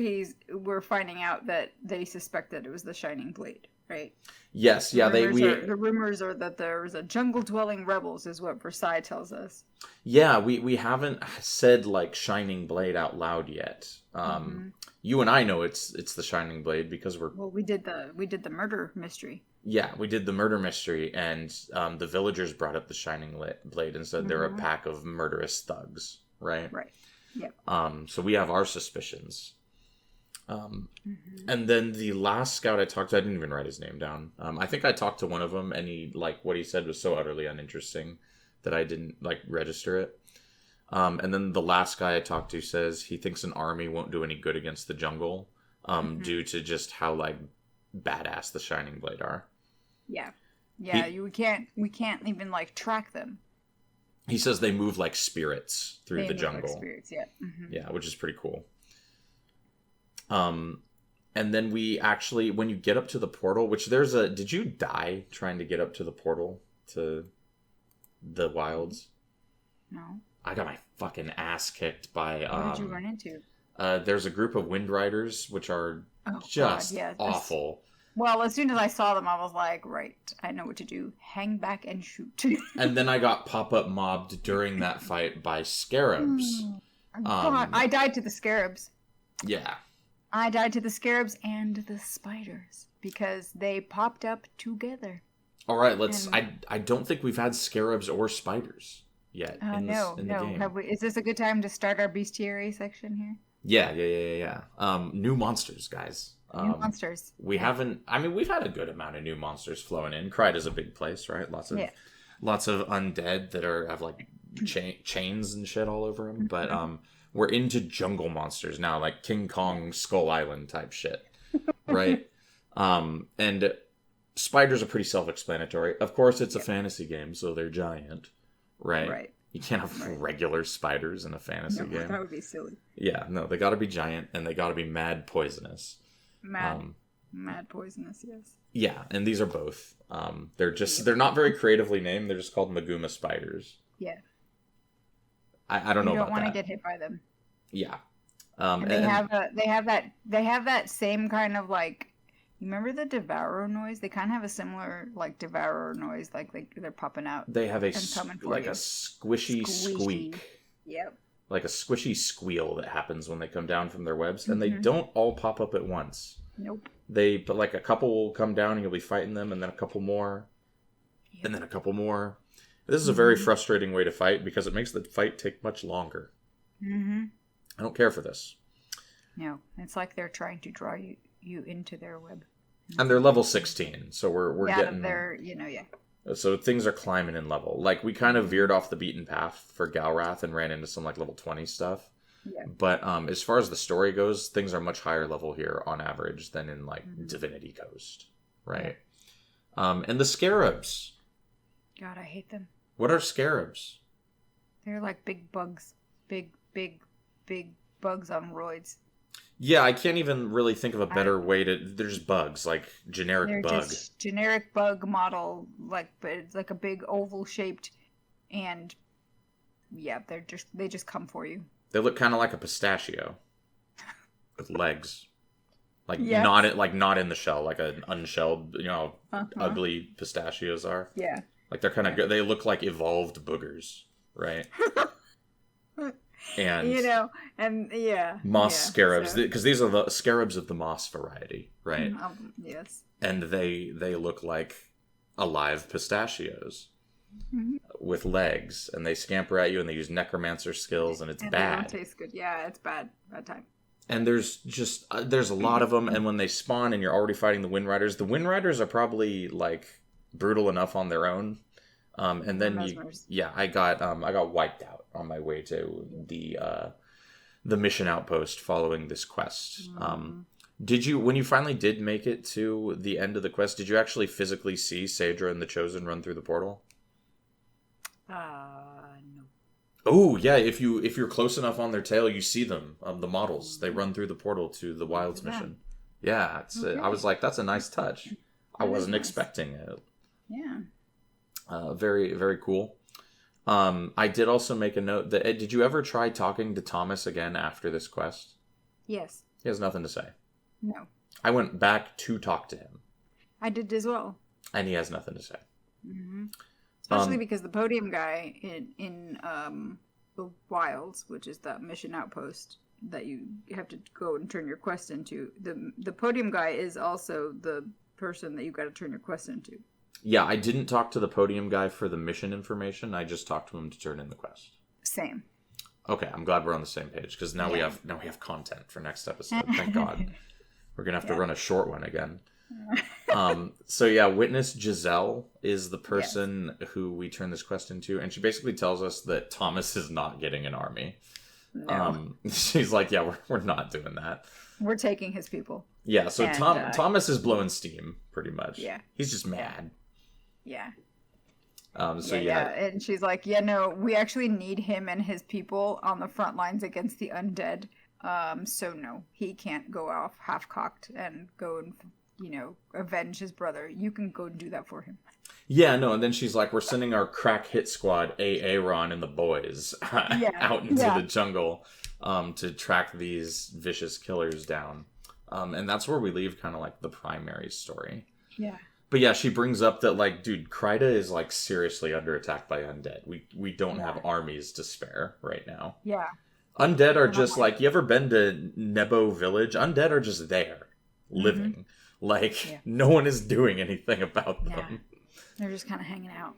B: we're finding out that they suspect that it was the Shining Blade, right?
A: Yes,
B: the rumors are that there was a jungle-dwelling rebels, is what Versailles tells us.
A: Yeah, we haven't said like Shining Blade out loud yet. You and I know it's the Shining Blade because
B: we did the murder mystery. Yeah,
A: we did the murder mystery, and the villagers brought up the Shining Blade and said they're a pack of murderous thugs, right?
B: Right. Yep.
A: So we have our suspicions. And then the last scout I talked to, I didn't even write his name down. I think I talked to one of them, and what he said was so utterly uninteresting that I didn't register it. And then the last guy I talked to says he thinks an army won't do any good against the jungle, due to just how badass the Shining Blade are.
B: Yeah, yeah. We can't even track them.
A: He says they move like spirits through the jungle.
B: Like spirits, yeah.
A: Yeah, which is pretty cool. And then we actually, when you get up to the portal, which did you die trying to get up to the portal to the wilds?
B: No.
A: I got my fucking ass kicked by,
B: what did you run into?
A: There's a group of Wind Riders, which are awful.
B: Well, as soon as I saw them, I was like, right, I know what to do. Hang back and shoot.
A: And then I got pop-up mobbed during that fight by Scarabs.
B: God, I died to the Scarabs.
A: Yeah.
B: I died to the Scarabs and the spiders because they popped up together.
A: All right, I don't think we've had Scarabs or spiders yet in the game.
B: Is this a good time to start our bestiary section here?
A: Yeah. New monsters, guys.
B: New monsters.
A: We've had a good amount of new monsters flowing in. Cried is a big place, right? Lots of undead that have chains and shit all over them. But we're into jungle monsters now, like King Kong Skull Island type shit, right? And spiders are pretty self-explanatory. Of course, it's a fantasy game, so they're giant, right? Right. You can't have regular spiders in a fantasy game.
B: That would be silly.
A: Yeah, no, they got to be giant and they got to be mad poisonous.
B: Mad poisonous, yes.
A: Yeah, and these are both. They're not very creatively named. They're just called Maguma spiders.
B: Yeah.
A: I don't know about that.
B: You don't want to get hit by them.
A: Yeah.
B: And they have that same kind of you remember the Devourer noise? They kind of have a similar Devourer noise, they're popping out.
A: They have a squishy squeak.
B: Yep.
A: Like a squishy squeal that happens when they come down from their webs, and they don't all pop up at once.
B: Nope.
A: A couple will come down and you'll be fighting them, and then a couple more, and then a couple more. This is a very frustrating way to fight because it makes the fight take much longer. I don't care for this.
B: No, it's like they're trying to draw you into their web.
A: And they're level 16, so we're getting
B: there.
A: So things are climbing in level. We kind of veered off the beaten path for Galrath and ran into some level 20 stuff.
B: Yeah.
A: But as far as the story goes, things are much higher level here on average than in Divinity Coast, right? Yeah. And the Scarabs.
B: God, I hate them.
A: What are Scarabs?
B: They're like big bugs, big bugs on roids.
A: Yeah, I can't even really think of a better way to. They're just bugs, generic bug.
B: Just generic bug model, but it's a big oval shaped, and they just come for you.
A: They look kind of like a pistachio, with legs, not in the shell, like an unshelled, ugly pistachios are.
B: Yeah.
A: They're kind of good. They look like evolved boogers, right? And moss scarabs, because these are the scarabs of the moss variety, right?
B: Yes.
A: and they look like alive pistachios with legs, and they scamper at you, and they use necromancer skills, and it's bad.
B: They don't taste good. Yeah, it's bad time.
A: And there's a lot of them, and when they spawn and you're already fighting the Wind Riders are probably like brutal enough on their own. And then I got wiped out on my way to the mission outpost following this quest. Did you, when you finally did make it to the end of the quest, did you actually physically see Saedra and the Chosen run through the portal?
B: No.
A: Oh yeah, if you're close enough on their tail, you see them. The models, they run through the portal to the Wilds mission. Yeah, okay. I was like, that's a nice touch. I wasn't expecting it.
B: Yeah.
A: Very, very cool. I did also make a note that did you ever try talking to Thomas again after this quest?
B: Yes.
A: He has nothing to say.
B: No.
A: I went back to talk to him.
B: I did as well.
A: And he has nothing to say.
B: Mm-hmm. Especially because the podium guy in the Wilds, which is the mission outpost that you have to go and turn your quest into, the podium guy is also the person that you've got to turn your quest into.
A: Yeah, I didn't talk to the podium guy for the mission information. I just talked to him to turn in the quest.
B: Same.
A: Okay, I'm glad we're on the same page because now we have content for next episode. Thank God. We're gonna have to run a short one again. So yeah, Witness Giselle is the person who we turn this quest into, and she basically tells us that Thomas is not getting an army. No. She's like, yeah, we're not doing that.
B: We're taking his people.
A: Yeah, so Thomas is blowing steam pretty much.
B: Yeah,
A: he's just mad.
B: Yeah.
A: And
B: she's like, yeah, no, we actually need him and his people on the front lines against the undead. So no, he can't go off half-cocked and go and, avenge his brother. You can go and do that for him.
A: Yeah, no, and then she's like, we're sending our crack hit squad, Aaron and the boys, out into the jungle to track these vicious killers down. And that's where we leave kind of like the primary story.
B: Yeah.
A: But yeah, she brings up that, like, dude, Kryda is, like, seriously under attack by undead. We don't have armies to spare right now.
B: Yeah.
A: Undead are just, like, you ever been to Nebo Village? Undead are just there, living. Like, no one is doing anything about them.
B: They're just kind of hanging out.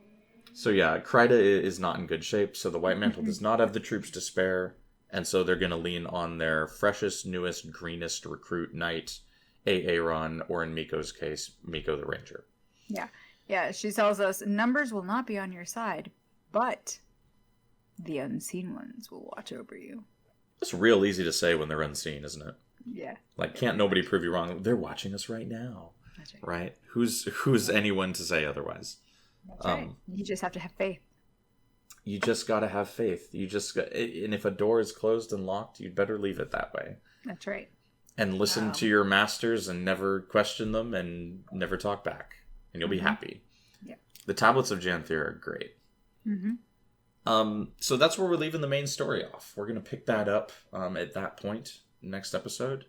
A: So yeah, Kryda is not in good shape, so the White Mantle does not have the troops to spare, and so they're going to lean on their freshest, newest, greenest recruit knight, Aaron, or in Miko's case, Miko the Ranger.
B: Yeah. Yeah, she tells us, numbers will not be on your side, but the unseen ones will watch over you.
A: It's real easy to say when they're unseen, isn't it?
B: Yeah.
A: Like, can't nobody prove you wrong. They're watching us right now.
B: That's
A: right. Who's anyone to say otherwise?
B: That's right. You just have to have faith.
A: You just got to have faith. And if a door is closed and locked, you'd better leave it that way.
B: That's right.
A: And listen to your masters and never question them and never talk back. And you'll be happy.
B: Yeah.
A: The Tablets of Janthir are great. So that's where we're leaving the main story off. We're going to pick that up at that point next episode.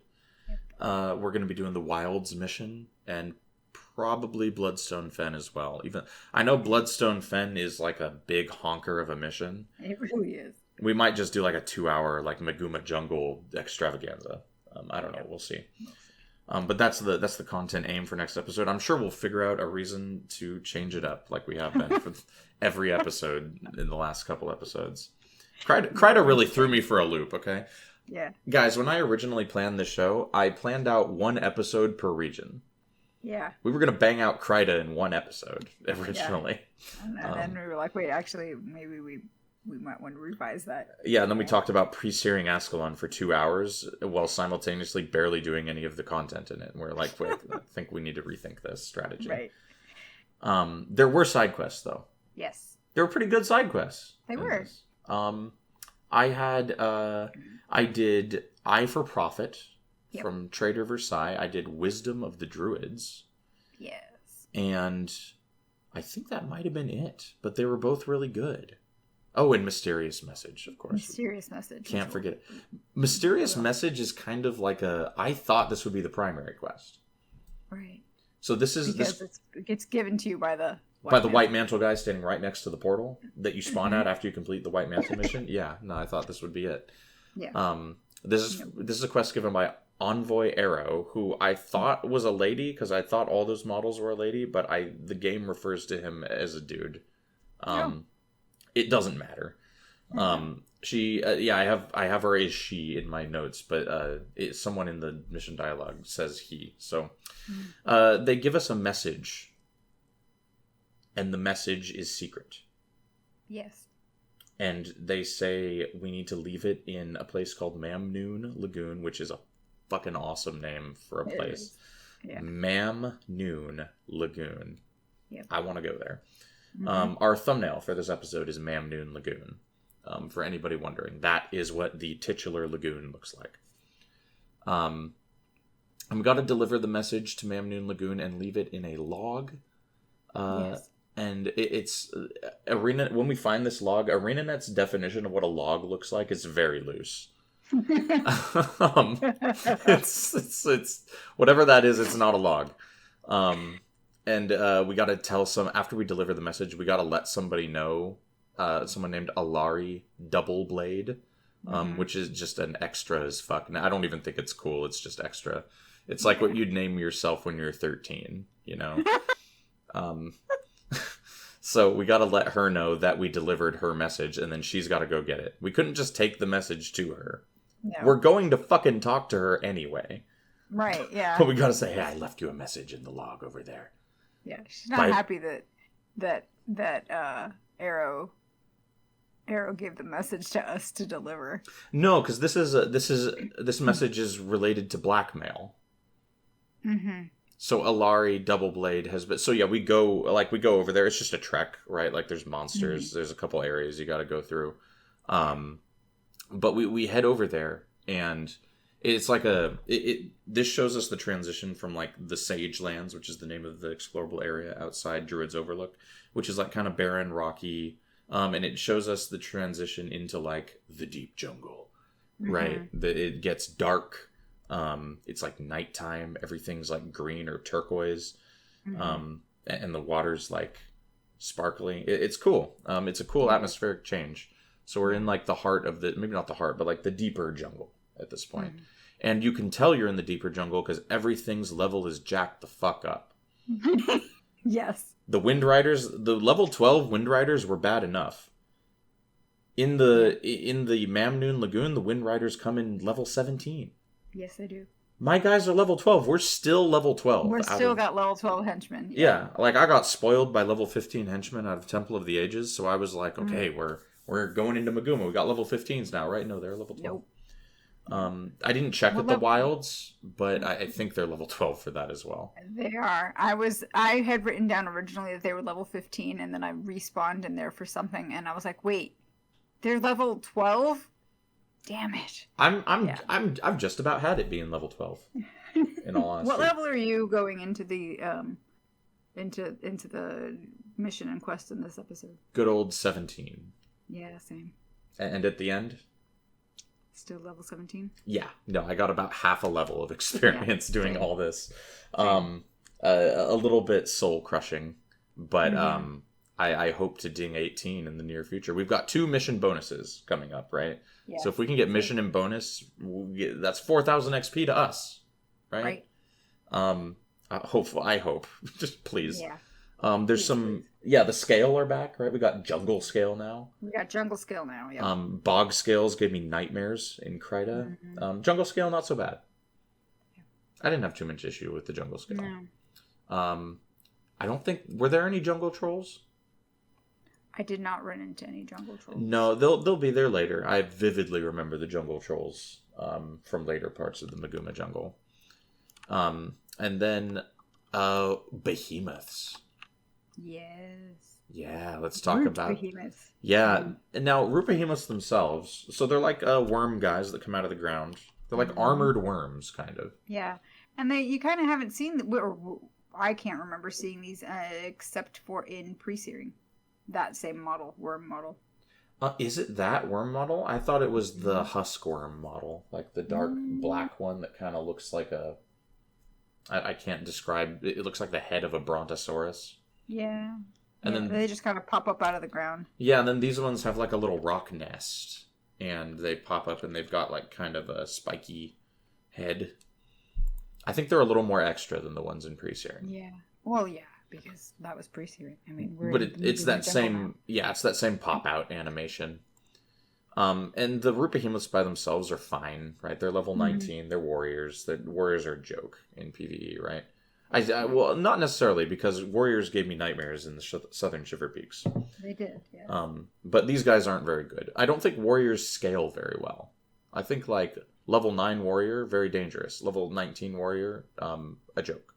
A: Yep. We're going to be doing the Wilds mission and probably Bloodstone Fen as well. Even I know Bloodstone Fen is like a big honker of a mission.
B: It really is.
A: We might just do like a 2-hour like Maguma Jungle extravaganza. I don't know. We'll see. But that's the content aim for next episode. I'm sure we'll figure out a reason to change it up like we have been for every episode in the last couple episodes. Kryda really threw me for a loop, okay?
B: Yeah.
A: Guys, when I originally planned this show, I planned out 1 episode per region.
B: Yeah.
A: We were going to bang out Kryda in 1 episode originally.
B: Yeah. And then we were like, wait, actually, maybe we might want to revise that.
A: Yeah, and then we talked about pre-searing Ascalon for 2 hours while simultaneously barely doing any of the content in it. And we're like, wait, I think we need to rethink this strategy.
B: Right.
A: There were side quests, though.
B: Yes.
A: They were pretty good side quests.
B: They were.
A: I did Eye for Profit from Trader Versailles. I did Wisdom of the Druids.
B: Yes.
A: And I think that might have been it. But they were both really good. Oh, and Mysterious Message, of course.
B: Mysterious Message.
A: Can't forget it. Mysterious Message is kind of like I thought this would be the primary quest.
B: Right.
A: So this is...
B: Because it gets given to you by the...
A: White Mantle guy standing right next to the portal that you spawn at after you complete the White Mantle mission. Yeah, no, I thought this would be it.
B: Yeah.
A: This is a quest given by Envoy Arrow, who I thought was a lady, because I thought all those models were a lady, but the game refers to him as a dude. It doesn't matter. She, I have her as she in my notes, but someone in the mission dialogue says he. So they give us a message, and the message is secret.
B: Yes.
A: And they say we need to leave it in a place called Mamnoon Lagoon, which is a fucking awesome name for a place. Yeah. Mamnoon Lagoon. Yep. I want to go there. Our thumbnail for this episode is Mamnoon Lagoon. For anybody wondering, that is what the titular lagoon looks like. I'm got to deliver the message to Mamnoon Lagoon and leave it in a log. Yes. And it's Arena. When we find this log, Arenanet's definition of what a log looks like is very loose. It's whatever that is. It's not a log. And we got to tell after we deliver the message, we got to let somebody know. Someone named Alari Doubleblade, which is just an extra as fuck. Now, I don't even think it's cool. It's just extra. It's like what you'd name yourself when you're 13, you know? So we got to let her know that we delivered her message, and then she's got to go get it. We couldn't just take the message to her. No. We're going to fucking talk to her anyway.
B: Right, yeah.
A: But we got to say, hey, I left you a message in the log over there.
B: Yeah, she's not happy that Arrow gave the message to us to deliver. No,
A: because this message is related to blackmail. Mm-hmm. So Alari Doubleblade has been. So yeah, we go over there. It's just a trek, right? Like there's monsters. Mm-hmm. There's a couple areas you got to go through. But we head over there, and it's like this shows us the transition from like the Sage Lands, which is the name of the explorable area outside Druid's Overlook, which is like kind of barren, rocky. And it shows us the transition into like the deep jungle, right? It gets dark. It's like nighttime. Everything's like green or turquoise. And the water's like sparkly. It's cool. It's a cool atmospheric change. So we're in like the heart of maybe not the heart, but like the deeper jungle at this point. And you can tell you're in the deeper jungle because everything's level is jacked the fuck up.
B: Yes.
A: The Wind Riders, the level 12 Wind Riders were bad enough. In the Mamnoon Lagoon, the Wind Riders come in level 17.
B: Yes, they do.
A: My guys are level 12. We're still level 12.
B: We're still got level 12 henchmen.
A: Yeah, like I got spoiled by level 15 henchmen out of Temple of the Ages, so I was like, okay, we're going into Maguma. We got level 15s now, right? No, they're level 12. Nope. I didn't check with the wilds, but I think they're level 12 for that as well.
B: They are. I had written down originally that they were level 15, and then I respawned in there for something, and I was like, wait, they're level 12? Damn it.
A: I've just about had it being level 12. In all honesty.
B: What level are you going into the into the mission and quest in this episode?
A: Good old 17.
B: Yeah, same.
A: And at the end?
B: Still level 17?
A: Yeah. No, I got about half a level of experience doing all this. A little bit soul crushing, but I hope to ding 18 in the near future. We've got 2 mission bonuses coming up, right? Yeah. So if we can get mission and bonus, that's 4,000 XP to us, right? I hope. Just please. Yeah. There's some... Yeah, the scale are back, right? We got jungle scale now. Yeah. Bog scales gave me nightmares in Kryta. Jungle scale, not so bad. Yeah. I didn't have too much issue with the jungle scale. No. I don't think... Were there any jungle trolls?
B: I did not run into any jungle trolls.
A: No, they'll be there later. I vividly remember the jungle trolls from later parts of the Maguma jungle. And then behemoths.
B: Yes.
A: Yeah, let's talk about
B: behemoths.
A: Yeah, and now root behemoths themselves. So they're like worm guys that come out of the ground. They're like armored worms, kind of.
B: Yeah, and you kind of haven't seen I can't remember seeing these except for in pre-searing. That same model, worm model.
A: Is it that worm model? I thought it was the husk worm model, like the dark black one that kind of looks like I can't describe. It looks like the head of a brontosaurus.
B: Yeah. And then they just kind of pop up out of the ground.
A: Yeah, and then these ones have like a little rock nest, and they pop up and they've got like kind of a spiky head I think they're a little more extra than the ones in pre-searing.
B: Yeah. Well, yeah, because that was pre-searing. I mean,
A: But it's that same, it's that same pop-out animation. And the root behemoths by themselves are fine, right? They're level 19. They're warriors. Warriors are a joke in PvE, right? Well, not necessarily, because warriors gave me nightmares in the Southern Shiver Peaks.
B: They did, yeah.
A: But these guys aren't very good. I don't think warriors scale very well. I think, like, level 9 warrior, very dangerous. Level 19 warrior, a joke.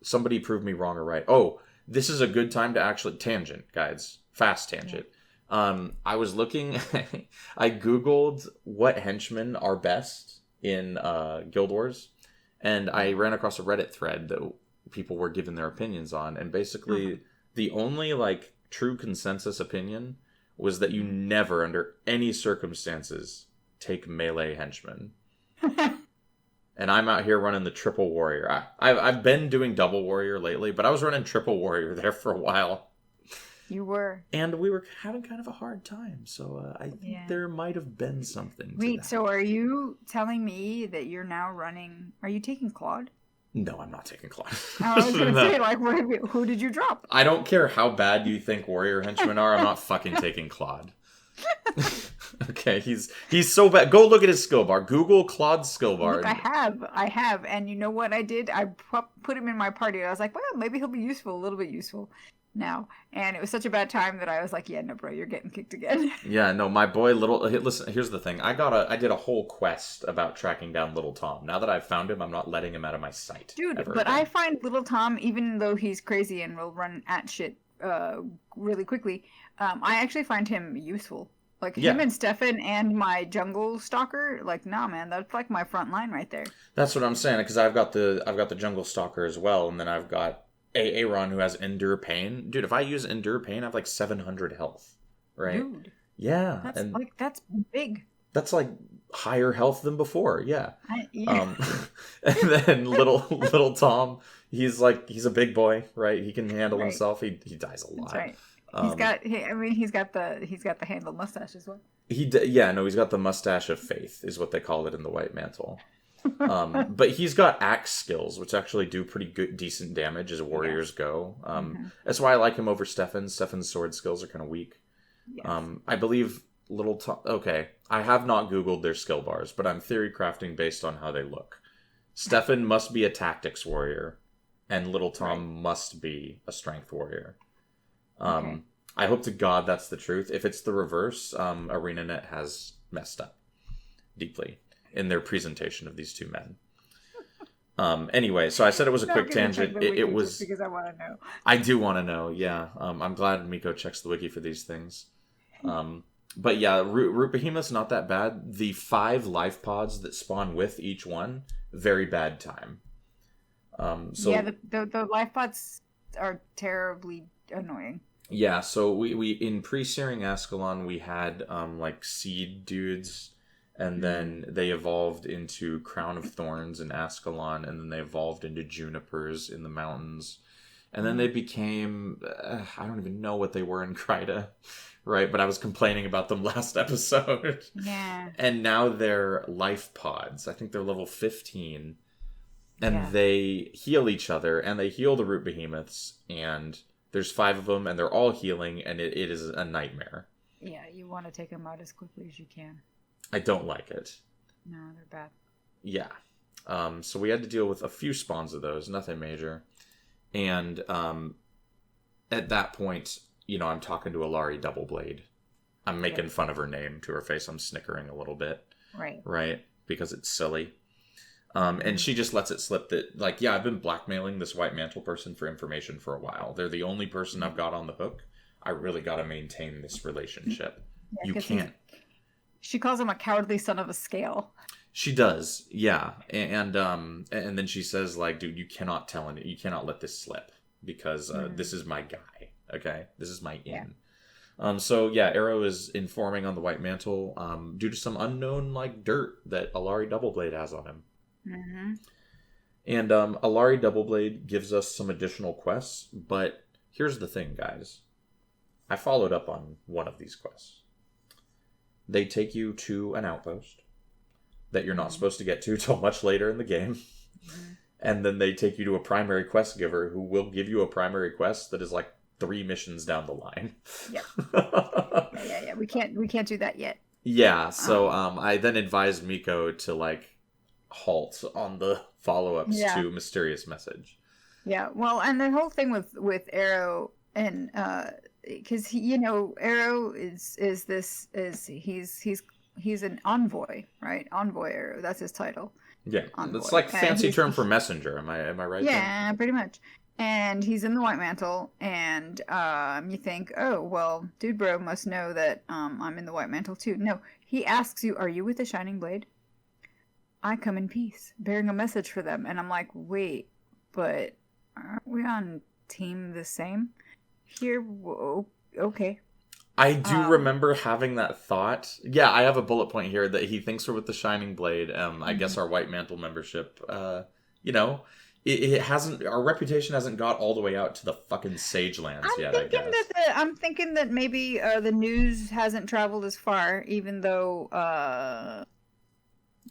A: Somebody prove me wrong or right. Oh, this is a good time to actually... Tangent, guys. Fast tangent. Yeah. I was looking... I Googled what henchmen are best in Guild Wars. And I ran across a Reddit thread that people were giving their opinions on. And basically, the only, like, true consensus opinion was that you never, under any circumstances, take melee henchmen. And I'm out here running the triple warrior. I've been doing double warrior lately, but I was running triple warrior there for a while.
B: You were.
A: And we were having kind of a hard time, so I think there might have been something to that.
B: So are you telling me that you're now running... Are you taking Claude?
A: No, I'm not taking Claude.
B: I was going to say, like, who did you drop?
A: I don't care how bad you think warrior henchmen are, I'm not fucking taking Claude. Okay, he's so bad. Go look at his skill bar. Google Claude's skill bar.
B: Look, I have. And you know what I did? I put him in my party. I was like, well, maybe he'll be useful, a little bit useful now. And it was such a bad time that I was like, yeah, no, bro, you're getting kicked again.
A: Yeah, no, my boy, listen, here's the thing. I did a whole quest about tracking down Little Tom. Now that I've found him, I'm not letting him out of my sight.
B: Dude, but again. I find Little Tom, even though he's crazy and will run at shit really quickly, I actually find him useful. Like, him and Stefan and my jungle stalker, like, nah, man, that's like my front line right there.
A: That's what I'm saying, because I've got the jungle stalker as well, and then I've got Aaron who has Endure Pain. Dude, if I use Endure Pain, I have like 700 health, right? Dude. Yeah.
B: That's big.
A: That's like higher health than before, yeah. And then little Tom, he's a big boy, right? He can handle himself. He dies a lot. That's right.
B: He's got the handle mustache as well.
A: He's got the mustache of faith, is what they call it in the White Mantle. But he's got axe skills, which actually do pretty good, decent damage as warriors go. That's why I like him over Stefan. Stefan's sword skills are kind of weak. Yes. I believe Little Tom... Okay, I have not Googled their skill bars, but I'm theory crafting based on how they look. Stefan must be a tactics warrior, and Little Tom must be a strength warrior. Okay. I hope to God that's the truth. If it's the reverse, Arenanet has messed up deeply in their presentation of these two men. Anyway, so I said it was a quick tangent. It was
B: because I want to know.
A: I do want to know. Yeah, I'm glad Miko checks the wiki for these things. But yeah, root behemoth's not that bad. The 5 life pods that spawn with each one, very bad time. So
B: yeah, the life pods are terribly annoying.
A: Yeah, so we in pre-searing Ascalon we had like seed dudes, and then they evolved into Crown of Thorns in Ascalon, and then they evolved into Junipers in the mountains, and then they became I don't even know what they were in Kryta, right? But I was complaining about them last episode. Yeah. And now they're life pods. I think they're level 15, and they heal each other, and they heal the root behemoths, and there's 5 of them, and they're all healing, and it is a nightmare.
B: Yeah, you want to take them out as quickly as you can.
A: I don't like it.
B: No, they're bad.
A: Yeah. So we had to deal with a few spawns of those, nothing major. And at that point, I'm talking to Alari Doubleblade. I'm making fun of her name to her face. I'm snickering a little bit.
B: Right.
A: Right? Because it's silly. And she just lets it slip that, like, I've been blackmailing this White Mantle person for information for a while. They're the only person I've got on the hook. I really got to maintain this relationship. You can't.
B: She calls him a cowardly son of a scale.
A: She does, yeah. And then she says, like, dude, you cannot you cannot let this slip, because this is my guy, okay? This is my in. So Arrow is informing on the White Mantle due to some unknown, like, dirt that Alari Doubleblade has on him. Mm-hmm. And Alari Doubleblade gives us some additional quests, but here's the thing, guys. I followed up on one of these quests. They take you to an outpost that you're not supposed to get to till much later in the game. And then they take you to a primary quest giver who will give you a primary quest that is like 3 missions down the line.
B: Yeah. We can't do that yet.
A: Yeah, so I then advised Miko to like halt on the follow-ups to Mysterious Message. Yeah,
B: well, and the whole thing with Arrow and because Arrow is he's an envoy, right? Envoy Arrow, that's his title.
A: Yeah, envoy. That's like fancy term for messenger. Am I right?
B: Yeah, pretty much. And he's in the White Mantle, and you think, oh well, Dude Bro must know that I'm in the White Mantle too. No, he asks you, "Are you with the Shining Blade?" I come in peace, bearing a message for them, and I'm like, wait, but aren't we on team the same? Here, whoa, okay.
A: I do remember having that thought. Yeah, I have a bullet point here that he thinks we're with the Shining Blade. I guess our White Mantle membership, it hasn't. Our reputation hasn't got all the way out to the fucking Sagelands yet. I guess.
B: I'm thinking that maybe the news hasn't traveled as far, even though.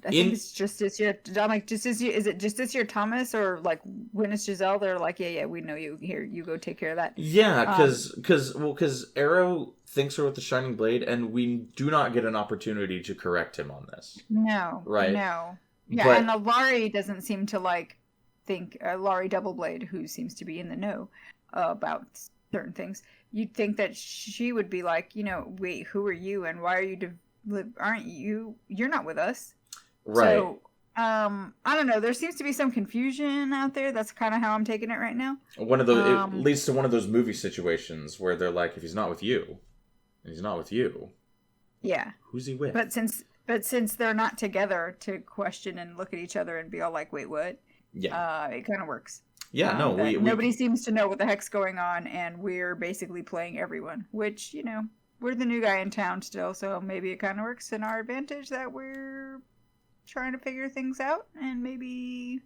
B: I think it's just this year. I'm like, is it just this year, Thomas, or like when it's Giselle? They're like, yeah, we know you. Here, you go take care of that.
A: Yeah, because Arrow thinks we're with the Shining Blade, and we do not get an opportunity to correct him on this.
B: No,
A: right?
B: No, yeah, and Laurie doesn't seem to like think Laurie Doubleblade, who seems to be in the know about certain things. You'd think that she would be like, wait, who are you, and why are you? Aren't you? You're not with us.
A: Right.
B: So, I don't know. There seems to be some confusion out there. That's kind of how I'm taking it right now.
A: One of those it leads to one of those movie situations where they're like, if he's not with you, and he's not with you,
B: yeah,
A: who's he with?
B: But since they're not together to question and look at each other and be all like, wait, what?
A: Yeah,
B: it kind of works.
A: Yeah, no,
B: nobody seems to know what the heck's going on, and we're basically playing everyone. Which we're the new guy in town still, so maybe it kind of works in our advantage that we're trying to figure things out and maybe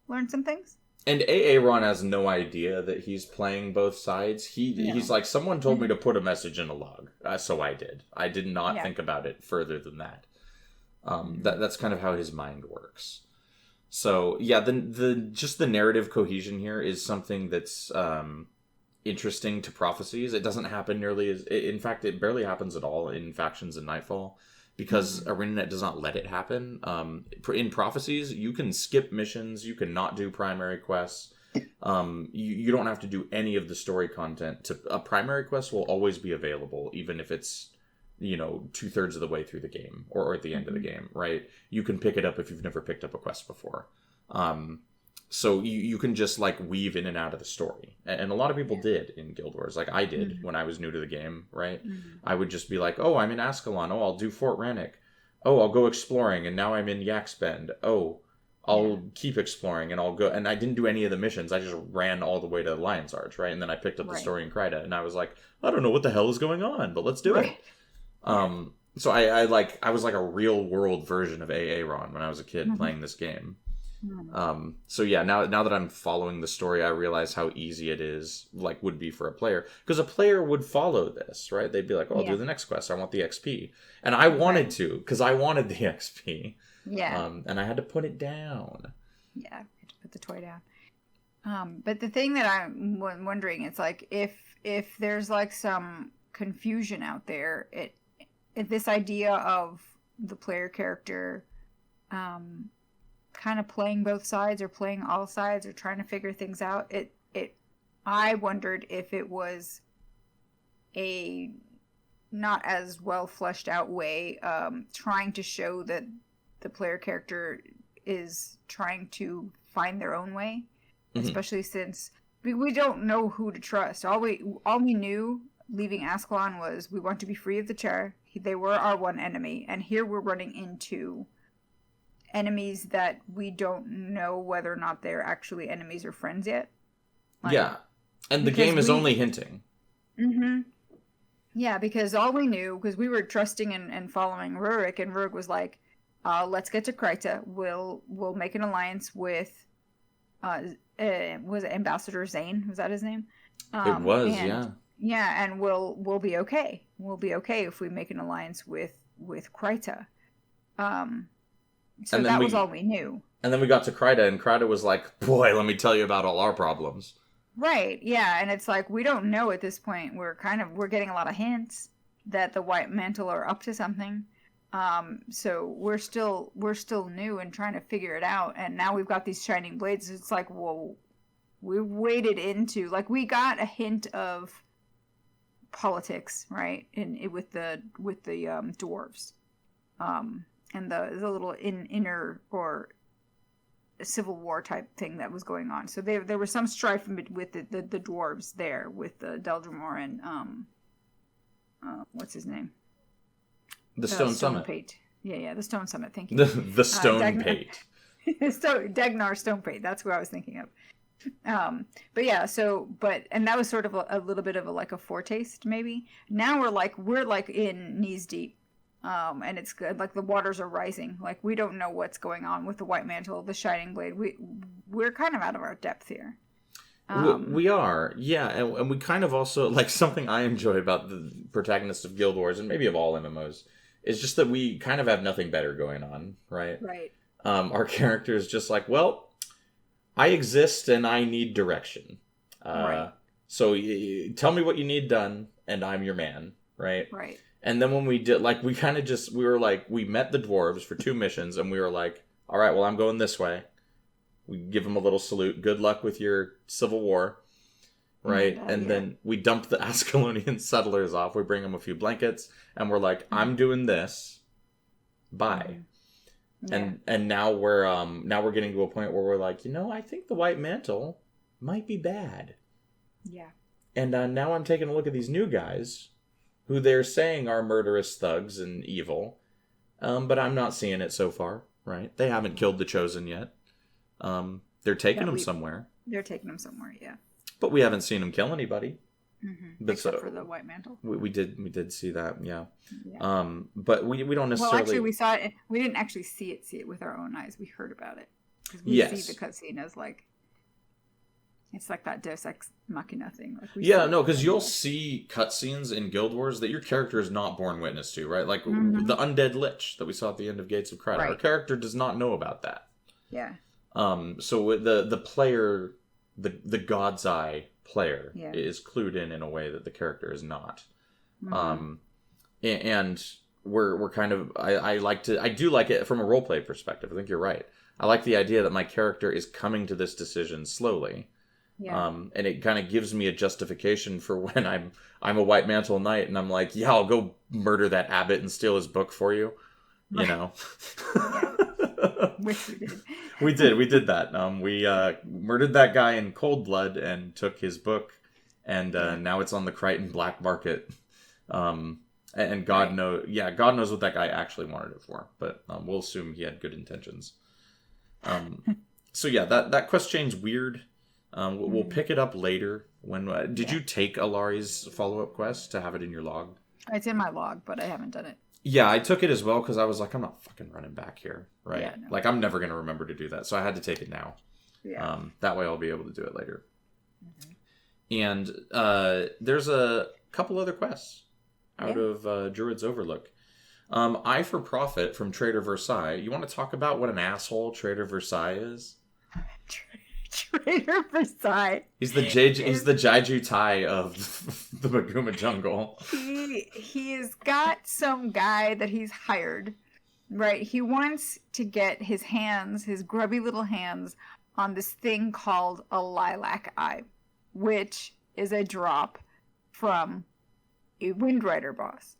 B: learn some things.
A: And Aaron has no idea that he's playing both sides. He's like, someone told me to put a message in a log, so I did. I did not think about it further than that. That's kind of how his mind works. So yeah, the narrative cohesion here is something that's interesting to Prophecies. It doesn't happen nearly as. In fact, it barely happens at all in Factions and Nightfall. Because Arenanet does not let it happen. In Prophecies, you can skip missions. You can not do primary quests. You don't have to do any of the story content. A primary quest will always be available, even if it's 2/3 of the way through the game or at the end of the game, right? You can pick it up if you've never picked up a quest before. So you can just like weave in and out of the story. And a lot of people did in Guild Wars. Like I did when I was new to the game, right? I would just be like, oh, I'm in Ascalon. Oh, I'll do Fort Rannoch. Oh, I'll go exploring. And now I'm in Yak's Bend. Oh, I'll keep exploring and I'll go. And I didn't do any of the missions. I just ran all the way to Lion's Arch, right? And then I picked up the story in Kryda. And I was like, I don't know what the hell is going on, but let's do it. So I was like a real world version of Aaron when I was a kid playing this game. So yeah, now that I'm following the story, I realize how easy it is, would be for a player. Because a player would follow this, right? They'd be like, oh, I'll do the next quest. I want the XP. And I wanted to, because I wanted the XP.
B: Yeah.
A: And I had to put it down.
B: Yeah, I had to put the toy down. But the thing that I'm wondering, it's like, if there's some confusion out there, this idea of the player character, kind of playing both sides or playing all sides or trying to figure things out. I wondered if it was a not as well fleshed out way, trying to show that the player character is trying to find their own way, especially since we don't know who to trust. All we knew leaving Ascalon was we want to be free of the chair. They were our one enemy, and here we're running into enemies that we don't know whether or not they're actually enemies or friends yet.
A: Yeah. And the game is only hinting.
B: Yeah, because all we knew, because we were trusting and following Rurik, and Rurik was like, let's get to Kryta. We'll make an alliance with, was it Ambassador Zane? Was that his name?
A: It was, yeah.
B: Yeah, and we'll be okay. We'll be okay if we make an alliance with Kryta. So that was all we knew.
A: And then we got to Kryda, and Kryda was like, boy, let me tell you about all our problems.
B: Right, yeah, and it's like, we don't know at this point. We're getting a lot of hints that the White Mantle are up to something. So we're still new and trying to figure it out, and now we've got these shining blades. It's like, whoa, we waded into, like, we got a hint of politics, right? With the dwarves, and the little inner or civil war type thing that was going on. So there was some strife with the dwarves there with the Deldrimor and what's his name?
A: The Stone Summit.
B: Pate. Yeah, the Stone Summit. Thank you.
A: The Stone Pate.
B: Dagnar Stone Pate. That's what I was thinking of. But yeah, and that was sort of a little bit of a foretaste, maybe. Now we're like in knees deep. And it's good. Like, the waters are rising. Like, we don't know what's going on with the White Mantle, the Shining Blade. We're kind of out of our depth here.
A: We are, yeah, and we kind of also, like, something I enjoy about the protagonists of Guild Wars, and maybe of all MMOs, is just that we kind of have nothing better going on, right?
B: Right.
A: Our character is just like, well, I exist and I need direction.
B: Right.
A: So tell me what you need done, and I'm your man, right?
B: Right.
A: And then when we did, like, we met the dwarves for 2 missions, and we were like, all right, well, I'm going this way. We give them a little salute. Good luck with your civil war, right? Then we dump the Ascalonian settlers off. We bring them a few blankets, and we're like, I'm doing this. Bye. Yeah. And now we're getting to a point where we're like, I think the White Mantle might be bad.
B: Yeah.
A: And now I'm taking a look at these new guys, who they're saying are murderous thugs and evil, but I'm not seeing it so far, right? They haven't killed the Chosen yet. They're taking them somewhere.
B: They're taking them somewhere, yeah.
A: But we haven't seen them kill anybody.
B: Mm-hmm. Except for the White Mantle.
A: We did see that, yeah. But we don't necessarily...
B: Well, actually, we saw it. We didn't actually see it with our own eyes. We heard about it. Because we see the cutscene as, like... It's like that Deus Ex Machina thing. Like,
A: because you'll see cutscenes in Guild Wars that your character is not borne witness to, right? Like the Undead Lich that we saw at the end of Gates of Kryda. Right. Our character does not know about that.
B: Yeah.
A: So the player, the God's Eye player, is clued in a way that the character is not. Mm-hmm. And we're kind of I do like it from a roleplay perspective. I think you're right. I like the idea that my character is coming to this decision slowly. Yeah. And it kind of gives me a justification for when I'm a White Mantle Knight and I'm like, yeah, I'll go murder that abbot and steal his book for you. You know.
B: Which we did.
A: We did that. We murdered that guy in cold blood and took his book, and now it's on the Crichton black market. And God knows what that guy actually wanted it for, but we'll assume he had good intentions. So yeah, that quest chain's weird. We'll pick it up later. Did you take Alari's follow-up quest to have it in your log?
B: It's in my log, but I haven't done it.
A: Yeah, I took it as well because I was like, I'm not fucking running back here, right?
B: Yeah, no.
A: Like, I'm never going to remember to do that, so I had to take it now.
B: Yeah.
A: That way I'll be able to do it later. Mm-hmm. And there's a couple other quests out of Druid's Overlook. Eye for Profit from Trader Versailles. You want to talk about what an asshole Trader Versailles is?
B: Trader Versailles.
A: He's the Jaiju Tai of the Maguma jungle.
B: He's got some guy that he's hired, right? He wants to get his grubby little hands, on this thing called a lilac eye, which is a drop from a Windrider boss,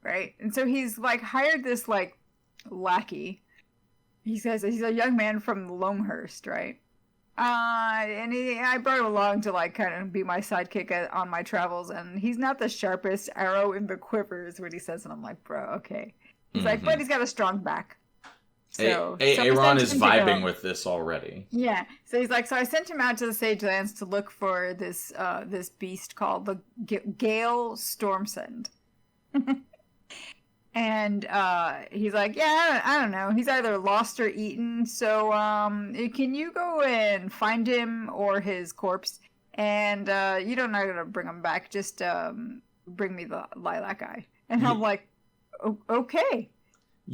B: right? And so he's like hired this like lackey. He says he's a young man from Longhurst, right? I brought him along to like kind of be my sidekick on my travels, and he's not the sharpest arrow in the quiver, is what he says, and I'm like, bro, okay. He's like, but he's got a strong back. So
A: Aaron is vibing with this already.
B: Yeah, so he's like, so I sent him out to the Sage Lands to look for this beast called the Gale Stormsend. And he's like, yeah, I don't know. He's either lost or eaten. So can you go and find him or his corpse? And you don't know how to bring him back. Just bring me the lilac eye. And I'm like, okay.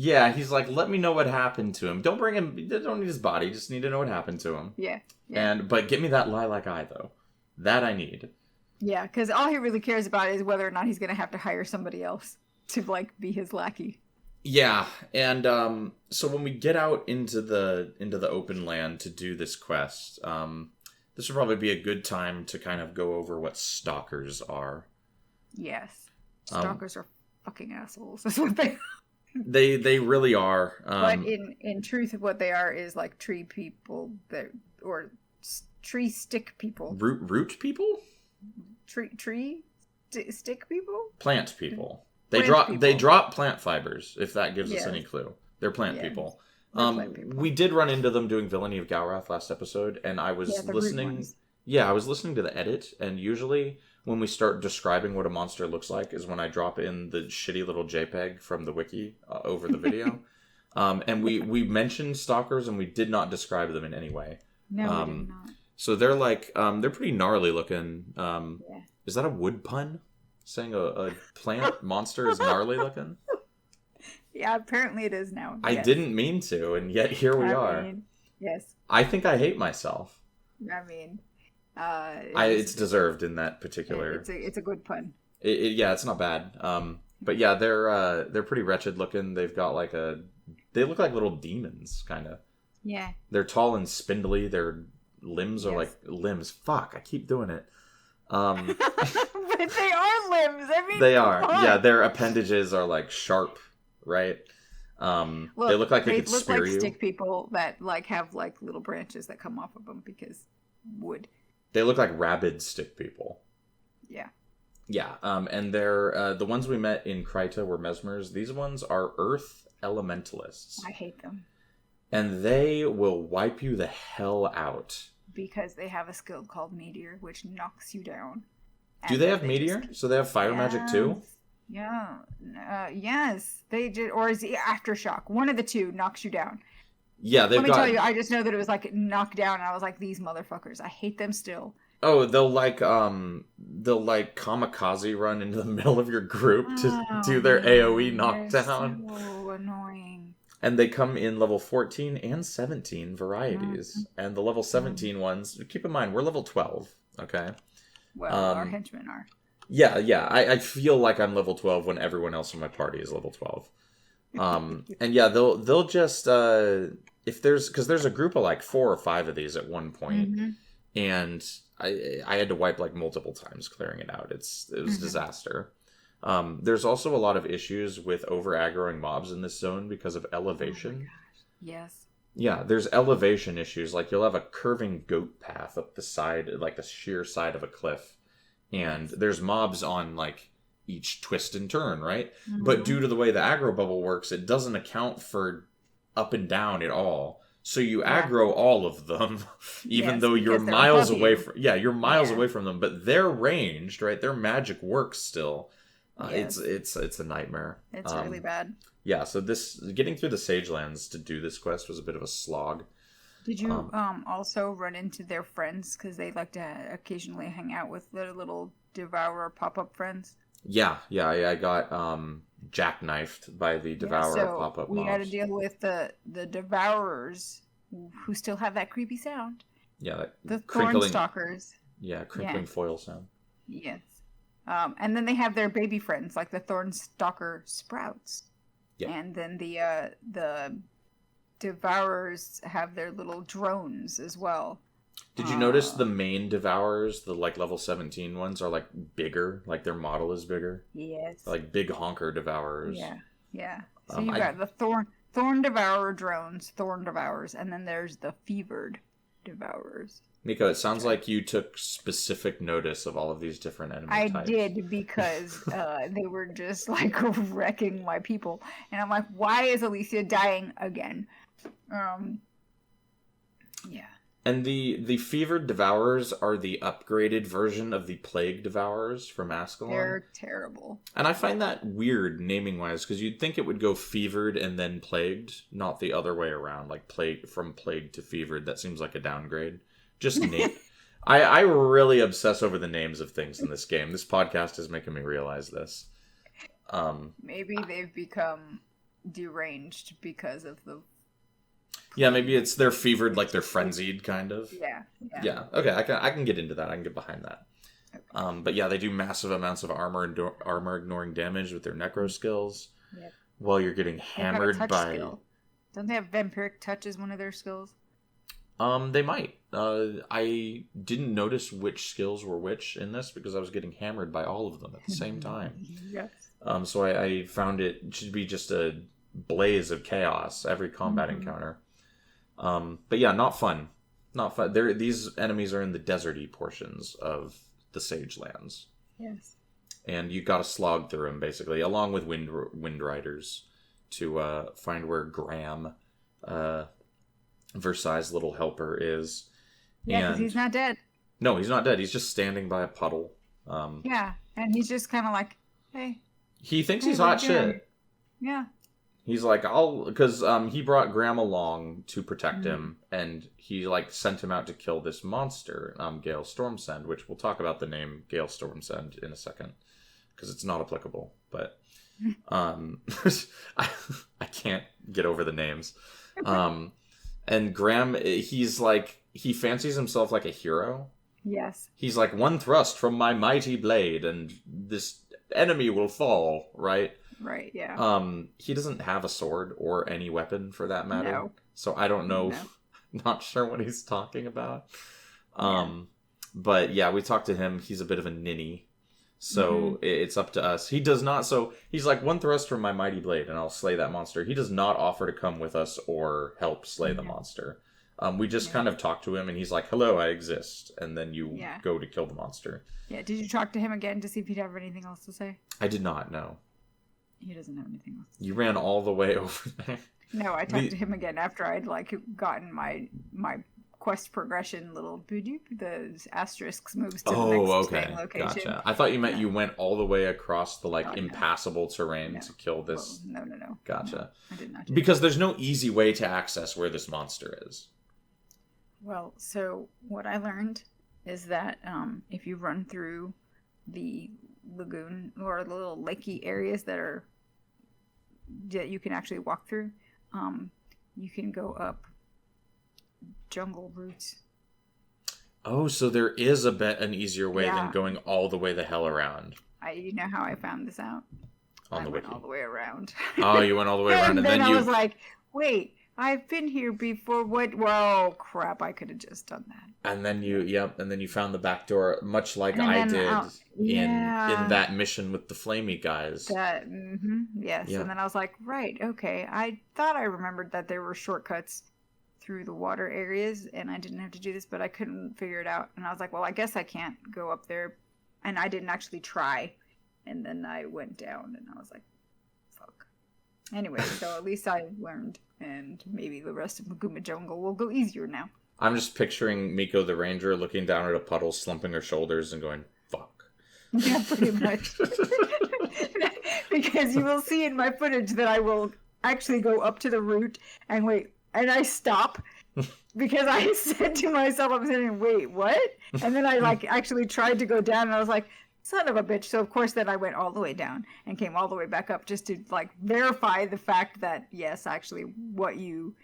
A: Yeah, he's like, let me know what happened to him. Don't bring him. Don't need his body. Just need to know what happened to him.
B: Yeah. Yeah.
A: But get me that lilac eye though. That I need.
B: Yeah, because all he really cares about is whether or not he's going to have to hire somebody else to like be his lackey.
A: Yeah, and so when we get out into the open land to do this quest, this would probably be a good time to kind of go over what stalkers are.
B: Yes, stalkers are fucking assholes. That's what they.
A: They really are.
B: But in truth, what they are is like tree people or tree stick people.
A: Root people.
B: Tree stick people.
A: Plant people. They drop plant fibers, if that gives us any clue. They're plant people. We did run into them doing Villainy of Galrath last episode, and I was listening. Yeah, I was listening to the edit, and usually when we start describing what a monster looks like is when I drop in the shitty little JPEG from the wiki over the video. And we mentioned stalkers, and we did not describe them in any way.
B: No, we did not.
A: So they're like, they're pretty gnarly looking. Is that a wood pun? Saying a plant monster is gnarly looking?
B: Yeah, apparently it is now.
A: I didn't mean to, and yet here we are.
B: Yes.
A: I think I hate myself.
B: I mean,
A: it's deserved in that particular.
B: It's a good pun.
A: Yeah, it's not bad. But yeah, they're pretty wretched looking. They've got like they look like little demons, kind of.
B: Yeah.
A: They're tall and spindly. Their limbs are like limbs. Fuck, I keep doing it.
B: But they are limbs. I mean,
A: they are. Yeah, their appendages are like sharp, right? They look like they could spear you. They look like
B: stick people that like have like little branches that come off of them because wood.
A: They look like rabid stick people.
B: Yeah.
A: Yeah. And they're the ones we met in Kryta were Mesmers. These ones are Earth Elementalists.
B: I hate them.
A: And they will wipe you the hell out.
B: Because they have a skill called Meteor, which knocks you down.
A: Do they have Meteor? So they have Fire Magic too?
B: Yeah. Yes. They did. Or is it Aftershock? One of the two knocks you down.
A: Yeah,
B: Let me tell you, I just know that it was like knocked down, and I was like, these motherfuckers. I hate them still.
A: Oh, they'll kamikaze run into the middle of your group to do their AoE knockdown.
B: So annoying.
A: And they come in level 14 and 17 varieties. Mm-hmm. And the level 17 ones, keep in mind, we're level 12, okay?
B: Well, our henchmen are.
A: Yeah. I feel like I'm level 12 when everyone else in my party is level 12. And yeah, they'll just, because there's a group of like 4 or 5 of these at one point, mm-hmm. and I had to wipe like multiple times clearing it out. It was a disaster. There's also a lot of issues with over-aggroing mobs in this zone because of elevation. Oh my gosh.
B: Yes.
A: Yeah, there's elevation issues. Like, you'll have a curving goat path up the side, like the sheer side of a cliff. And there's mobs on, like, each twist and turn, right? Mm-hmm. But due to the way the aggro bubble works, it doesn't account for up and down at all. So you aggro all of them, even though you're miles away from... Yeah, you're miles away from them. But they're ranged, right? Their magic works still. It's a nightmare.
B: It's really bad.
A: Yeah, so getting through the Sagelands to do this quest was a bit of a slog.
B: Did you also run into their friends? Because they like to occasionally hang out with their little Devourer pop-up friends.
A: Yeah, I got jackknifed by the Devourer pop-up mobs.
B: We had to deal with the Devourers, who still have that creepy sound.
A: Yeah,
B: the Thorn Stalkers.
A: Yeah, crinkling foil sound.
B: Yes. And then they have their baby friends, like the Thornstalker Sprouts. Yeah. And then the Devourers have their little drones as well.
A: Did you notice the main Devourers, the like level 17 ones, are like bigger? Like their model is bigger?
B: Yes.
A: They're like big honker Devourers.
B: Yeah. So you got the Thorn Devourer drones, Thorn Devourers, and then there's the Fevered Devourers.
A: Miko, it sounds like you took specific notice of all of these different enemy types.
B: I did, because they were just like wrecking my people. And I'm like, why is Alicia dying again? Yeah.
A: And the Fevered Devourers are the upgraded version of the Plague Devourers from Ascalon.
B: They're terrible.
A: And I find that weird naming-wise, because you'd think it would go Fevered and then Plagued, not the other way around. Like from Plagued to Fevered, that seems like a downgrade. Just name. I really obsess over the names of things in this game. This podcast is making me realize this.
B: Maybe they've become deranged because of the...
A: Yeah, maybe it's they're fevered, like they're frenzied, kind of.
B: Yeah.
A: Okay, I can get into that. I can get behind that.
B: Okay.
A: But yeah, they do massive amounts of armor ignoring damage with their necro skills.
B: Yep.
A: While you're getting hammered by...
B: Skill. Don't they have vampiric touch as one of their skills?
A: They might. I didn't notice which skills were which in this because I was getting hammered by all of them at the same time.
B: Yes.
A: So I found it should be just a blaze of chaos every combat encounter. But yeah, not fun. Not fun. These enemies are in the deserty portions of the Sage Lands.
B: Yes.
A: And you got to slog through them basically, along with Wind Riders, to find where Graham, Versailles' little helper, is.
B: Yeah, because he's not dead.
A: No, he's not dead. He's just standing by a puddle.
B: Yeah, and he's just kind of like, hey.
A: He thinks he's hot shit.
B: Yeah.
A: He's like, because he brought Graham along to protect him, and he like sent him out to kill this monster, Gale Stormsend, which we'll talk about the name Gale Stormsend in a second, because it's not applicable. But I can't get over the names. And Graham, he fancies himself like a hero.
B: Yes.
A: He's like, one thrust from my mighty blade, and this enemy will fall, right?
B: Right, yeah.
A: He doesn't have a sword or any weapon for that matter.
B: No.
A: So I don't know. No. Not sure what he's talking about. But yeah, we talked to him. He's a bit of a ninny. So it's up to us. He does not. So he's like, one thrust from my mighty blade and I'll slay that monster. He does not offer to come with us or help slay the monster. We just kind of talk to him and he's like, hello, I exist. And then you go to kill the monster. Yeah.
B: Did you talk to him again to see if he'd have anything else to say?
A: I did not, no.
B: He doesn't have anything else.
A: You ran all the way over there.
B: No, I talked to him again after I'd gotten my quest progression little boop, the asterisks moves to the next location.
A: Gotcha. I thought you meant you went all the way across the impassable terrain to kill this.
B: Well, no.
A: Gotcha.
B: No, I did not.
A: Because there's no easy way to access where this monster is.
B: Well, so what I learned is that if you run through the lagoon or the little lakey areas that you can actually walk through, you can go up jungle routes.
A: Oh, so there is an easier way than going all the way the hell around.
B: You know how I found this out? I went all the way around.
A: Oh, you went all the way around,
B: and then I was like, wait, I've been here before. What? Well, crap! I could have just done that.
A: And then you found the back door, much like I did in that mission with the flamey guys.
B: Yes. Yeah. And then I was like, right, okay. I thought I remembered that there were shortcuts through the water areas, and I didn't have to do this, but I couldn't figure it out. And I was like, well, I guess I can't go up there, and I didn't actually try. And then I went down, and I was like, fuck. Anyway, so at least I learned, and maybe the rest of Maguma Jungle will go easier now.
A: I'm just picturing Miko the Ranger looking down at a puddle, slumping her shoulders, and going, fuck.
B: Yeah, pretty much. Because you will see in my footage that I will actually go up to the root and wait, and I stop. Because I said to myself, I'm saying, wait, what? And then I actually tried to go down, and I was like, son of a bitch. So of course then I went all the way down and came all the way back up just to verify the fact that yes, actually what you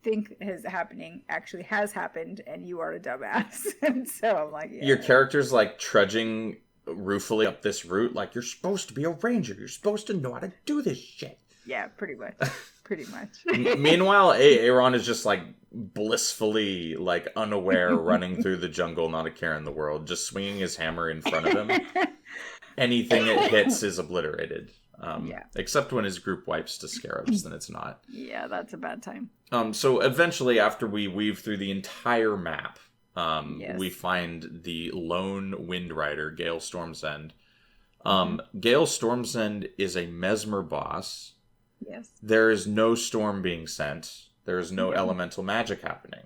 B: think is happening actually has happened, and you are a dumbass. And so I'm like, yeah.
A: Your character's trudging ruefully up this route, like, you're supposed to be a ranger, you're supposed to know how to do this shit.
B: Yeah, pretty much.
A: Meanwhile, Aaron is just blissfully unaware, running through the jungle, not a care in the world, just swinging his hammer in front of him. Anything it hits is obliterated. Except when his group wipes to Scarabs, then it's not.
B: Yeah, that's a bad time.
A: So eventually, after we weave through the entire map, we find the lone Wind Rider, Gale Stormsend. Gale Stormsend is a Mesmer boss.
B: Yes.
A: There is no storm being sent. There is no elemental magic happening.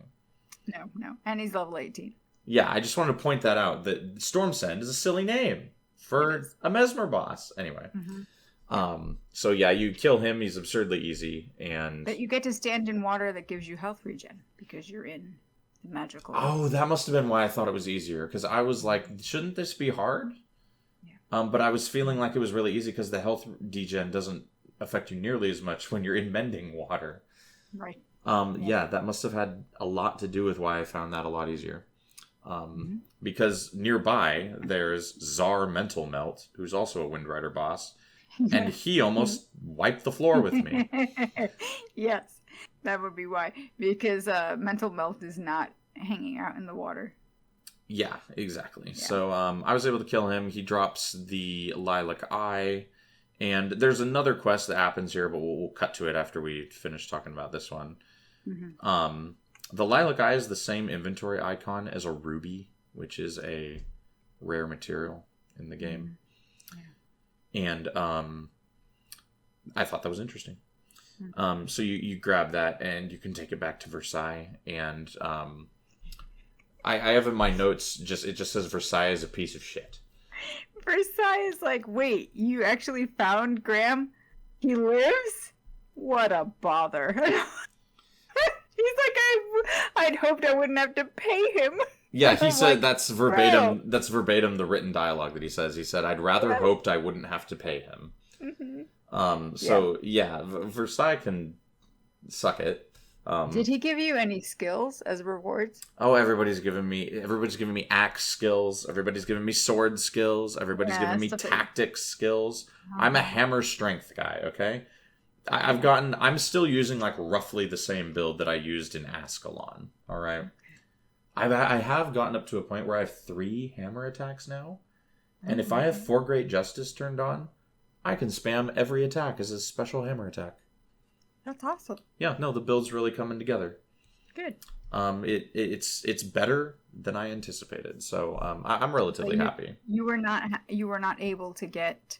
B: No. And he's level 18.
A: Yeah, I just wanted to point that out. That Stormsend is a silly name for a Mesmer boss. Anyway. So yeah, you kill him. He's absurdly easy.
B: But you get to stand in water that gives you health regen because you're in the magical.
A: Oh, that must have been why I thought it was easier. Because I was like, shouldn't this be hard? Yeah. But I was feeling like it was really easy because the health degen doesn't affect you nearly as much when you're in mending water.
B: Right.
A: Yeah, that must have had a lot to do with why I found that a lot easier. Because nearby, there's Czar Mental Melt, who's also a Wind Rider boss, and he almost wiped the floor with me.
B: Yes, that would be why. Because Mental Melt is not hanging out in the water.
A: Yeah, exactly. Yeah. So I was able to kill him. He drops the Lilac Eye, and there's another quest that happens here, but we'll cut to it after we finish talking about this one. Mm-hmm. The Lilac Eye is the same inventory icon as a ruby, which is a rare material in the game. Yeah. And I thought that was interesting. Mm-hmm. So you grab that, and you can take it back to Versailles. And I have in my notes, it just says Versailles is a piece of shit.
B: Versailles is like, wait, you actually found Graham? He lives? What a bother. He's like, I'd hoped I wouldn't have to pay him.
A: Yeah, he said that's verbatim. Bro. That's verbatim the written dialogue that he says. He said, I'd rather hoped I wouldn't have to pay him. Mm-hmm. So, yeah, Versailles can suck it.
B: Did he give you any skills as rewards?
A: Oh, everybody's giving me axe skills. Everybody's giving me sword skills. Everybody's giving me tactics skills. Oh. I'm a hammer strength guy, okay? I'm still using like roughly the same build that I used in Ascalon. All right, I have gotten up to a point where I have 3 hammer attacks now, and if I have 4 Great Justice turned on, I can spam every attack as a special hammer attack.
B: That's awesome.
A: Yeah, no, the build's really coming together.
B: Good.
A: It's better than I anticipated, so I'm relatively happy.
B: You were not able to get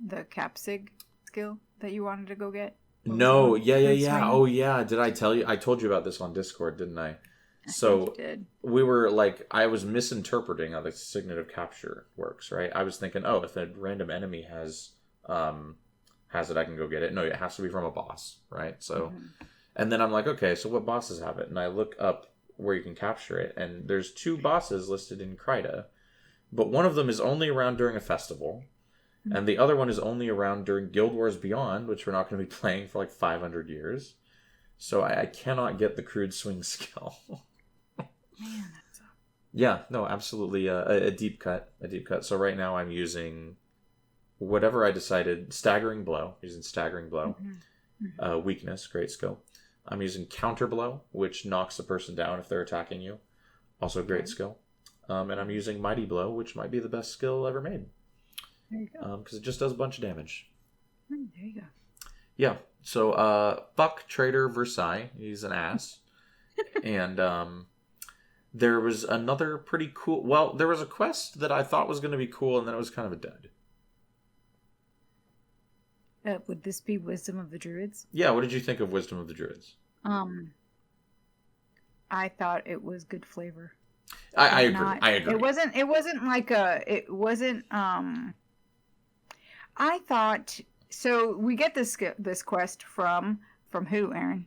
B: the Capsig skill that you wanted to go get?
A: No, yeah. Oh, yeah. Did I tell you? I told you about this on Discord, didn't I? So we were like, I was misinterpreting how the Signative Capture works, right? I was thinking, oh, if a random enemy has it, I can go get it. No, it has to be from a boss, right? So, and then I'm like, okay, so what bosses have it? And I look up where you can capture it, and there's 2 bosses listed in Kryta, but one of them is only around during a festival. And the other one is only around during Guild Wars Beyond, which we're not going to be playing for like 500 years. So I cannot get the crude swing skill. Man, that's a... Yeah, no, absolutely a deep cut. A deep cut. So right now I'm using whatever I decided. Staggering Blow. Using Staggering Blow. Weakness, great skill. I'm using Counter Blow, which knocks the person down if they're attacking you. Also great skill. And I'm using Mighty Blow, which might be the best skill ever made.
B: There you go.
A: Because it just does a bunch of damage.
B: There you go.
A: Yeah. So, fuck Trader Versailles. He's an ass. And there was another pretty cool... Well, there was a quest that I thought was going to be cool, and then it was kind of a dud.
B: Would this be Wisdom of the Druids?
A: Yeah, what did you think of Wisdom of the Druids?
B: I thought it was good flavor.
A: I agree. I agree.
B: It wasn't like a... It wasn't... I thought so. We get this quest from who, Aaron?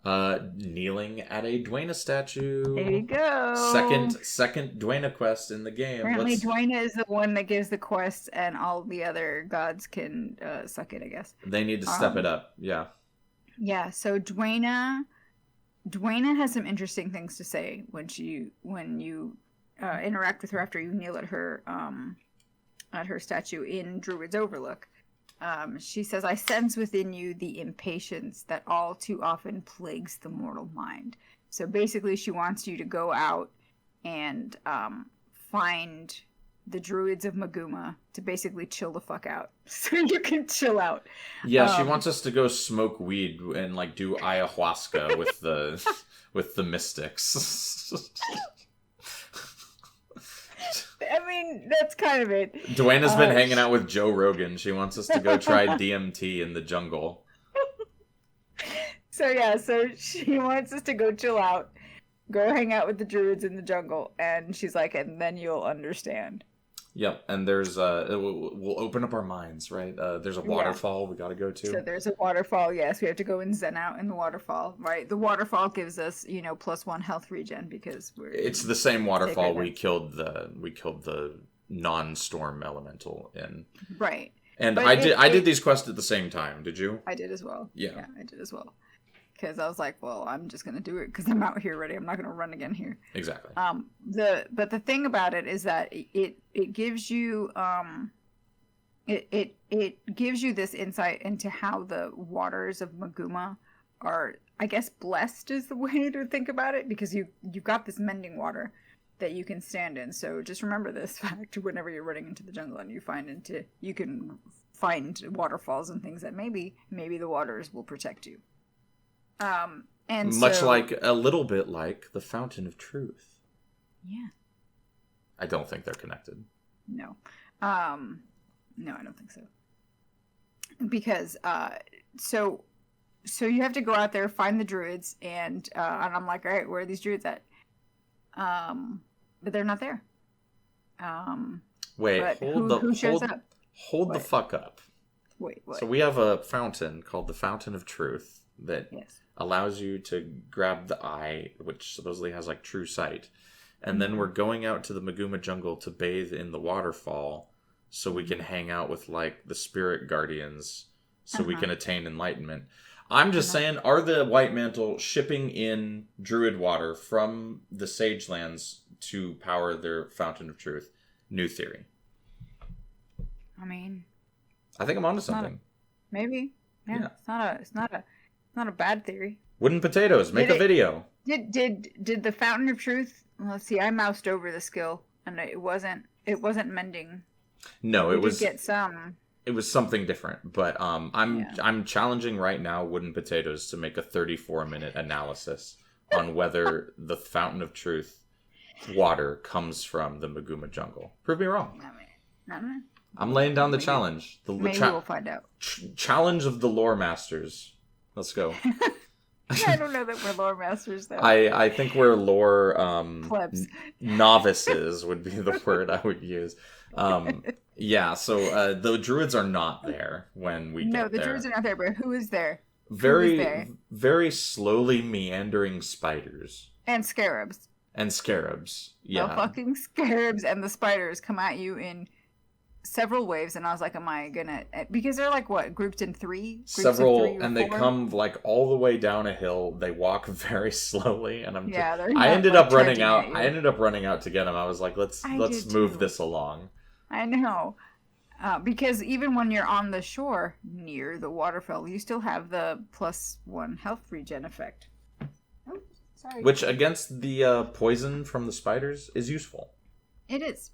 A: Kneeling at a Dwayna statue.
B: There you go.
A: Second Dwayna quest in the game.
B: Apparently, Dwayna is the one that gives the quests, and all the other gods can suck it. I guess
A: they need to step it up. Yeah.
B: Yeah. So Dwayna has some interesting things to say when you interact with her after you kneel at her statue in Druid's Overlook. She says, I sense within you the impatience that all too often plagues the mortal mind. So basically she wants you to go out and find the Druids of Maguma to basically chill the fuck out. So you can chill out.
A: Yeah, she wants us to go smoke weed and like do ayahuasca with the mystics.
B: I mean, that's kind of it.
A: Dwayna's been hanging out with Joe Rogan. She wants us to go try DMT in the jungle.
B: So she wants us to go chill out, go hang out with the druids in the jungle, and she's like, and then you'll understand.
A: Yep, and there's we'll open up our minds, right? There's a waterfall we got to go to.
B: So there's a waterfall. Yes, we have to go and zen out in the waterfall, right? The waterfall gives us, +1 health regen because
A: it's the same waterfall we killed the non-storm elemental in.
B: Right.
A: And
B: But
A: I did these quests at the same time. Did you?
B: I did as well.
A: Yeah,
B: I did as well. Because I was like, well, I'm just gonna do it because I'm out here already. I'm not gonna run again here.
A: exactly.
B: But the thing about it is that it gives you it gives you this insight into how the waters of Maguma are, I guess, blessed is the way to think about it, because you've got this mending water that you can stand in. So just remember this fact whenever you're running into the jungle and you can find waterfalls and things that maybe the waters will protect you. And
A: much like a little bit like the Fountain of Truth.
B: Yeah.
A: I don't think they're connected.
B: No. No, I don't think so. Because so you have to go out there, find the druids, and I'm like, all right, where are these druids at? But they're not there.
A: Wait,
B: who shows up?
A: Hold the fuck up.
B: Wait, what?
A: So we have a fountain called the Fountain of Truth that allows you to grab the eye, which supposedly has like true sight. And then we're going out to the Maguma jungle to bathe in the waterfall so we can hang out with like the spirit guardians so we can attain enlightenment. I'm just saying, are the White Mantle shipping in druid water from the Sagelands to power their Fountain of Truth? New theory.
B: I mean,
A: I think I'm onto something.
B: Maybe. Yeah. It's not a bad theory.
A: Wooden potatoes. Make a video.
B: Did the Fountain of Truth? Let's see. I moused over the skill, and it wasn't mending.
A: No, it was.
B: Get some.
A: It was something different, but I'm challenging right now Wooden Potatoes to make a 34-minute analysis on whether the Fountain of Truth water comes from the Maguma jungle. Prove me wrong. I'm laying down the challenge.
B: Maybe we'll find out.
A: Challenge of the lore masters. Let's go.
B: I don't know that we're lore masters, though.
A: I think we're lore
B: plebs.
A: Novices would be the word I would use. Yeah, so the druids are not there when we get there.
B: No, the druids are not there, but who is there?
A: Very slowly meandering spiders.
B: And scarabs.
A: Yeah.
B: The fucking scarabs and the spiders come at you in several waves, and I was like, am I gonna... Because they're like, what, grouped in three?
A: And they come like all the way down a hill. They walk very slowly, and I ended up running out to get them. I was like, let's move this along.
B: I know. Because even when you're on the shore near the waterfall, you still have the +1 health regen effect. Oh, sorry.
A: Which against the poison from the spiders is useful.
B: It is.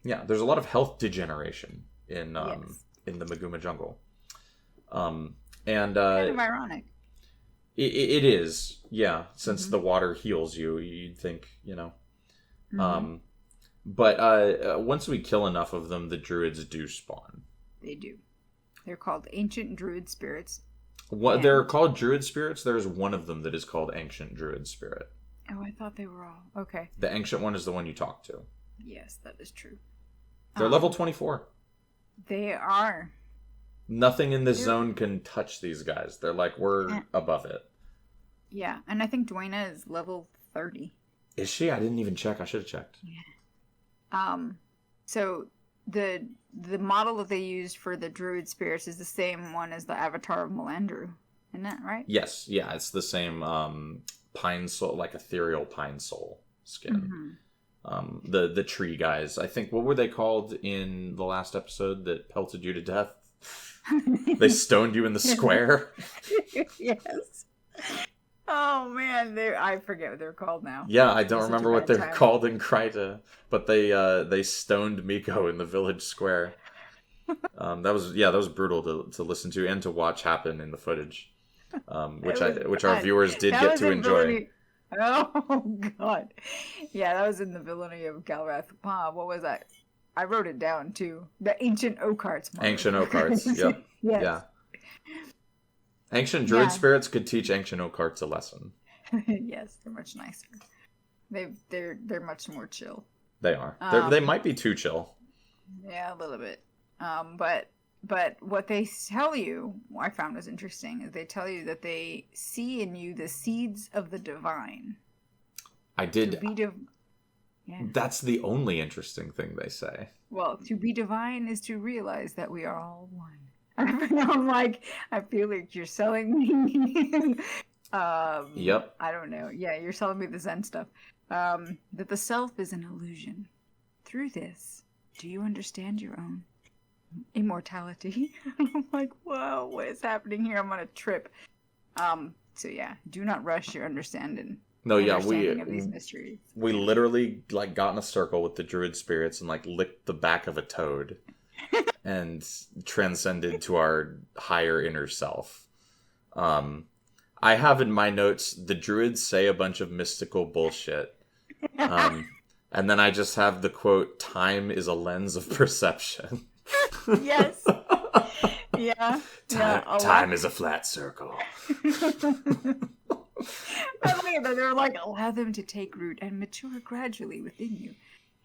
A: Yeah, there's a lot of health degeneration in the Maguma jungle. And
B: kind of ironic.
A: It is, yeah, since the water heals you, you'd think, you know. But once we kill enough of them, the druids do spawn.
B: They do. They're called ancient druid spirits.
A: They're called druid spirits? There's one of them that is called ancient druid spirit.
B: Oh, I thought they were all... Okay.
A: The ancient one is the one you talk to.
B: Yes, that is true.
A: They're level 24.
B: They are.
A: Nothing in this zone can touch these guys. They're like, we're above it.
B: Yeah, and I think Dwayna is level 30.
A: Is she? I didn't even check. I should have checked.
B: Yeah. So the model that they used for the druid spirits is the same one as the avatar of Melandru. Isn't that right?
A: Yes. Yeah, it's the same pine soul, like ethereal pine soul skin. The tree guys. I think, what were they called in the last episode that pelted you to death? They stoned you in the square.
B: Yes. Oh man, I forget what they're called now.
A: Yeah, I don't remember what they're called in Kryta, but they stoned Miko in the village square. That was brutal to listen to and to watch happen in the footage, which our viewers did get to enjoy.
B: Oh god, yeah, that was in the villainy of Galrath. What was that? I wrote it down too. The ancient Oakhearts.
A: Ancient Oakhearts. Yep.
B: Yes.
A: Yeah. Ancient druid spirits could teach ancient Oakhearts a lesson.
B: Yes, they're much nicer. They're much more chill.
A: They are. They might be too chill.
B: Yeah, a little bit. But what they tell you, I found was interesting, is they tell you that they see in you the seeds of the divine.
A: I did. Yeah. That's the only interesting thing they say.
B: Well, to be divine is to realize that we are all one. I'm like, I feel like you're selling me.
A: Yep.
B: I don't know. Yeah, you're selling me the Zen stuff. That the self is an illusion. Through this, do you understand your own immortality? I'm like, whoa, what is happening here? I'm on a trip. So yeah, do not rush your understanding.
A: No, yeah,
B: Understanding of these mysteries.
A: we literally like got in a circle with the druid spirits and like licked the back of a toad and transcended to our higher inner self. I have in my notes the druids say a bunch of mystical bullshit. And then I just have the quote, "Time is a lens of perception."
B: Yes. Yeah.
A: Time is a flat circle.
B: I like it though. They're like, allow them to take root and mature gradually within you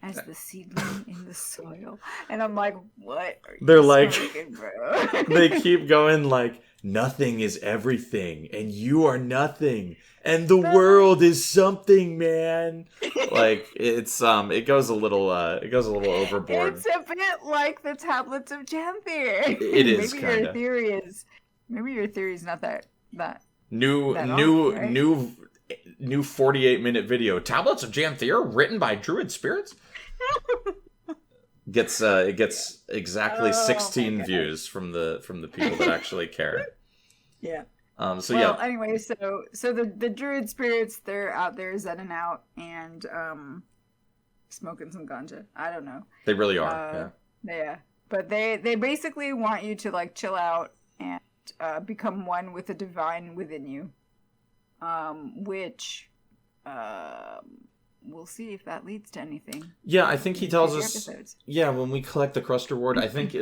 B: as the seedling in the soil. And I'm like, what are you
A: They're like,
B: smoking, bro?
A: they keep going like, nothing is everything, and you are nothing, and the world is something, man. Like it goes a little overboard.
B: It's a bit like the tablets of Janthir.
A: It is
B: maybe
A: kinda.
B: your theory is not that
A: New 48-minute video. Tablets of Janthir written by druid spirits. It gets exactly 16 views from the people that actually care.
B: Yeah.
A: Anyway,
B: so the druid spirits, they're out there zenning out and smoking some ganja. I don't know.
A: They really are.
B: Yeah. But they basically want you to like chill out and become one with the divine within you. Which we'll see if that leads to anything.
A: Yeah, I think he tells us.
B: Episodes.
A: Yeah, when we collect the Crust Reward, I think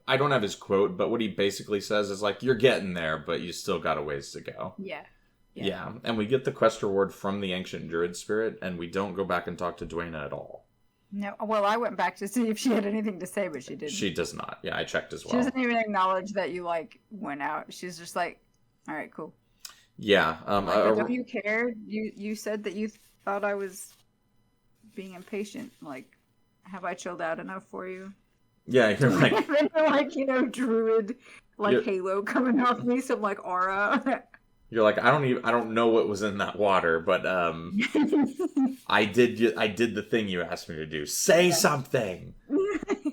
A: I don't have his quote, but what he basically says is like, you're getting there, but you still got a ways to go. Yeah, and we get the Quest Reward from the Ancient Druid Spirit, and we don't go back and talk to Dwayna at all.
B: No, well, I went back to see if she had anything to say, but she didn't.
A: She does not. Yeah, I checked as well.
B: She doesn't even acknowledge that you like went out. She's just like, all right, cool.
A: Yeah.
B: Don't you care? You said that you thought I was being impatient. Like, have I chilled out enough for you?
A: Yeah, you're like,
B: druid, like halo coming off me, some like aura.
A: You're like, I don't know what was in that water, but I did the thing you asked me to do. Say something.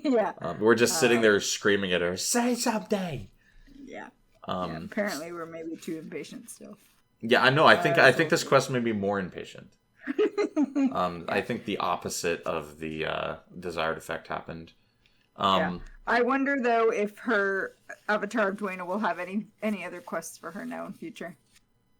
B: Yeah.
A: We're just sitting there screaming at her. Say something.
B: Yeah. Apparently, we're maybe too impatient still.
A: Yeah, I know. I think this quest made me more impatient. I think the opposite of the desired effect happened.
B: I wonder though if her Avatar of Dwayna will have any other quests for her now in future,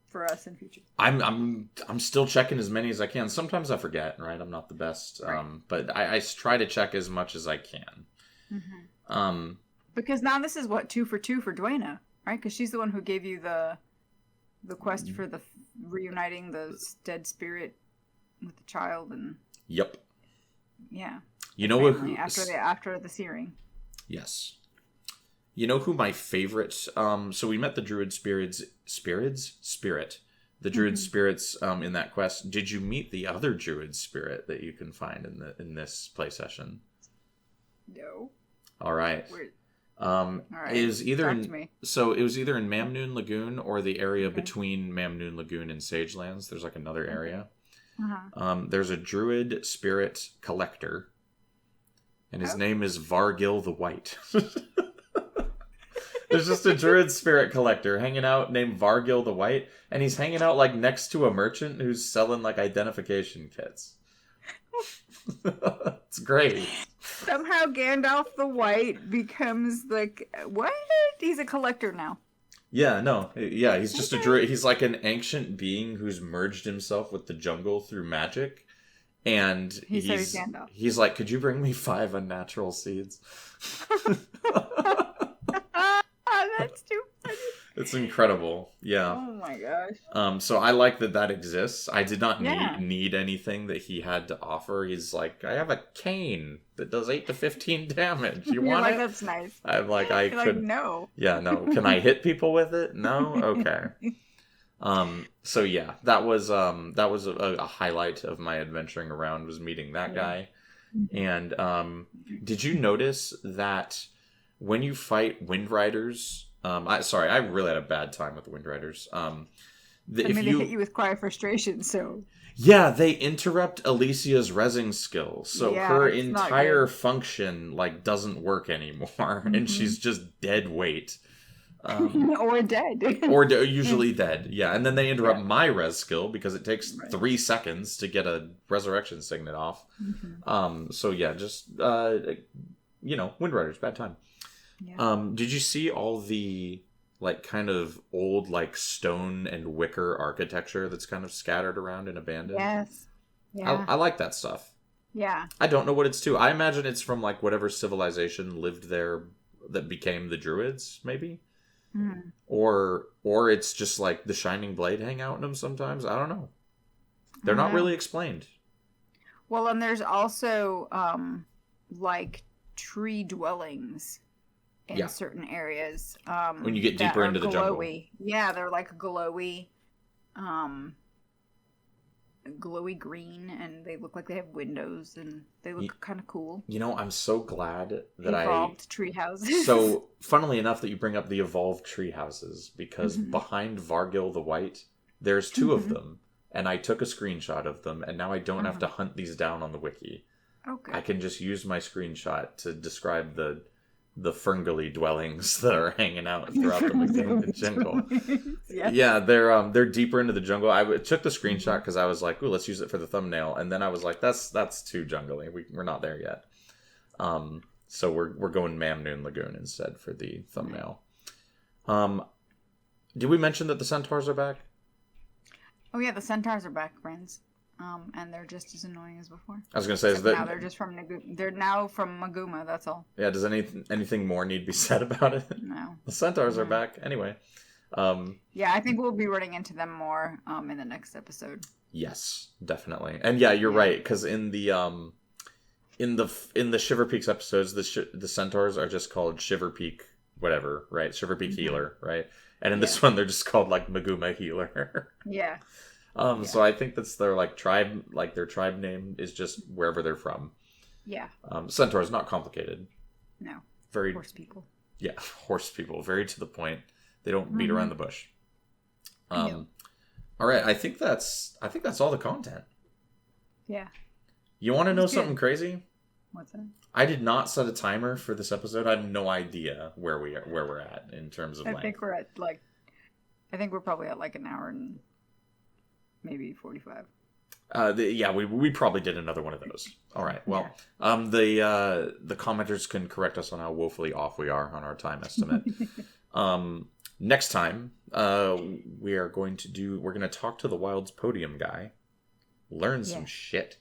B: for us in future.
A: I'm still checking as many as I can. Sometimes I forget, right? I'm not the best, right. But I try to check as much as I can. Mm-hmm.
B: Because now this is what 2 for 2 for Dwayna, right? Because she's the one who gave you the quest for the reuniting the dead spirit with the child and.
A: Yep.
B: Yeah.
A: You know what?
B: After the searing.
A: Yes. You know who my favorite? So we met the druid spirit. The druid spirits in that quest. Did you meet the other druid spirit that you can find in this play session?
B: No.
A: All right.
B: All right.
A: It was either in Mamnoon Lagoon or the area between Mamnoon Lagoon and Sagelands. There's like another area. There's a druid spirit collector, and his name is Vargil the White. There's just a druid spirit collector hanging out named Vargil the White, and he's hanging out like next to a merchant who's selling like identification kits. It's great.
B: Somehow Gandalf the White becomes like, what? He's a collector now.
A: Yeah, no. Yeah, he's just a druid. He's like an ancient being who's merged himself with the jungle through magic. And he's like, could you bring me 5 unnatural seeds?
B: That's too funny.
A: It's incredible. Yeah.
B: Oh my gosh.
A: So I like that exists. I did not need anything that he had to offer. He's like, I have a cane that does 8 to 15 damage. You want it?
B: That's nice.
A: I'm like,
B: You're like, no.
A: Yeah, no. Can I hit people with it? No? Okay. So yeah, that was a highlight of my adventuring around, was meeting that guy. And did you notice that when you fight Wind Riders... I really had a bad time with the Wind Riders.
B: They hit you with cry of frustration, so...
A: Yeah, they interrupt Alicia's rezzing skill, so her entire function doesn't work anymore, and she's just dead weight.
B: Or dead.
A: Usually dead, yeah. And then they interrupt my res skill because it takes 3 seconds to get a resurrection signet off. So yeah, just Wind Riders, bad time. Yeah. Did you see all the kind of old stone and wicker architecture that's kind of scattered around and abandoned?
B: Yes. Yeah.
A: I like that stuff.
B: Yeah.
A: I don't know what it's to. I imagine it's from whatever civilization lived there that became the Druids, maybe. Mm. Or it's just the Shining Blade hang out in them sometimes. I don't know. They're not really explained.
B: Well, and there's also tree dwellings in certain areas.
A: When you get deeper into the jungle.
B: Yeah, they're glowy. Glowy green, and they look like they have windows, and they look kind of cool.
A: I'm so glad that
B: evolved tree houses.
A: So, funnily enough, that you bring up the evolved tree houses, because behind Vargil the White, there's 2 of them, and I took a screenshot of them, and now I don't have to hunt these down on the wiki. Okay. I can just use my screenshot to describe the Ferngully dwellings that are hanging out throughout the jungle. Yeah, they're deeper into the jungle. I took the screenshot because I was like, "Ooh, let's use it for the thumbnail," and then I was like, "That's too jungly. We're not there yet." So we're going Mamnoon Lagoon instead for the thumbnail. Did we mention that the centaurs are back?
B: Oh yeah, the centaurs are back, friends. And they're just as annoying as before.
A: I was going to say, is that
B: now they're now from Maguma, that's all.
A: Yeah, does anything more need to be said about it?
B: No.
A: The centaurs are back anyway.
B: Yeah, I think we'll be running into them more in the next episode.
A: Yes, definitely. And yeah, you're right, because in the Shiver Peaks episodes, the centaurs are just called Shiver Peak whatever, right? Shiver Peak Healer, right? And in this one, they're just called Maguma Healer.
B: Yeah.
A: So I think that's their tribe, their tribe name is just wherever they're from.
B: Yeah.
A: Centaur is not complicated.
B: No.
A: Very
B: horse people.
A: Yeah, horse people, very to the point. They don't beat around the bush. No. All right, I think that's all the content.
B: Yeah.
A: You want to know something crazy?
B: What's that?
A: I did not set a timer for this episode. I have no idea where we're at in terms of length.
B: I think we're at we're probably at an hour and maybe 45.
A: We probably did another one of those. All right. Well, the commenters can correct us on how woefully off we are on our time estimate. Next time, we're going to talk to the Wilds podium guy, learn some shit,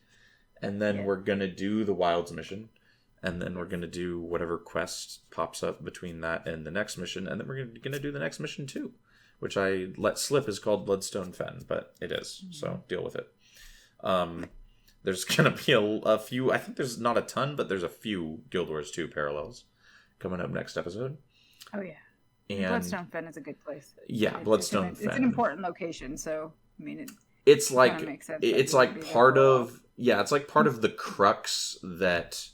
A: and then we're going to do the Wilds mission, and then we're going to do whatever quest pops up between that and the next mission, and then we're going to do the next mission too, which I let slip is called Bloodstone Fen, but it is, so deal with it. There's going to be a few, I think there's not a ton, but there's a few Guild Wars 2 parallels coming up next episode.
B: Oh, yeah.
A: And
B: Bloodstone Fen is a good place.
A: Yeah, Bloodstone Fen.
B: It's an important location, so, I mean,
A: it's part of the crux that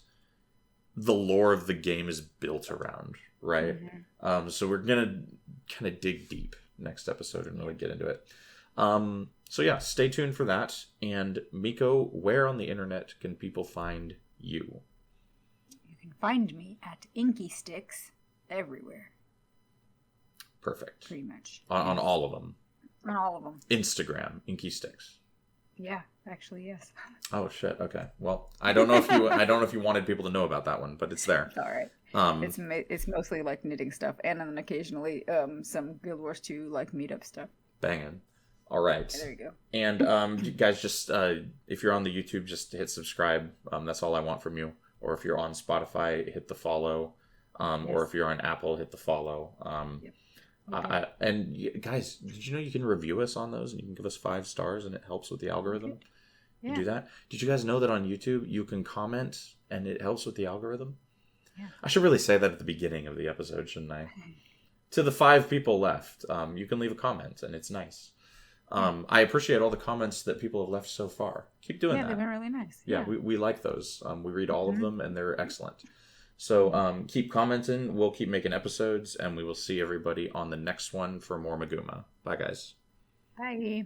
A: the lore of the game is built around, right? Mm-hmm. So we're going to kind of dig deep next episode and really get into it. So yeah, stay tuned for that. And Miko, where on the internet can people find you?
B: You can find me at Inky Sticks everywhere.
A: Perfect.
B: Pretty much.
A: On all of them.
B: On all of them.
A: Instagram, Inky Sticks.
B: Yeah, actually, yes.
A: Oh shit. Okay. Well, I don't know if you wanted people to know about that one, but it's there.
B: It's all right. It's mostly knitting stuff, and then occasionally some Guild Wars 2 meetup stuff.
A: Banging. All right.
B: Okay, there you go.
A: And you guys, just if you're on the YouTube, just hit subscribe. That's all I want from you. Or if you're on Spotify, hit the follow. Or if you're on Apple, hit the follow. Yep. Okay. And guys, did you know you can review us on those and you can give us 5 stars and it helps with the algorithm? Okay. Yeah. You do that? Did you guys know that on YouTube you can comment and it helps with the algorithm? Yeah. I should really say that at the beginning of the episode, shouldn't I? To the 5 people left, you can leave a comment and it's nice. I appreciate all the comments that people have left so far. Keep doing that.
B: Yeah, they've been really nice.
A: Yeah, we like those. We read all of them, and they're excellent. So keep commenting. We'll keep making episodes, and we will see everybody on the next one for more Maguma. Bye, guys.
B: Bye.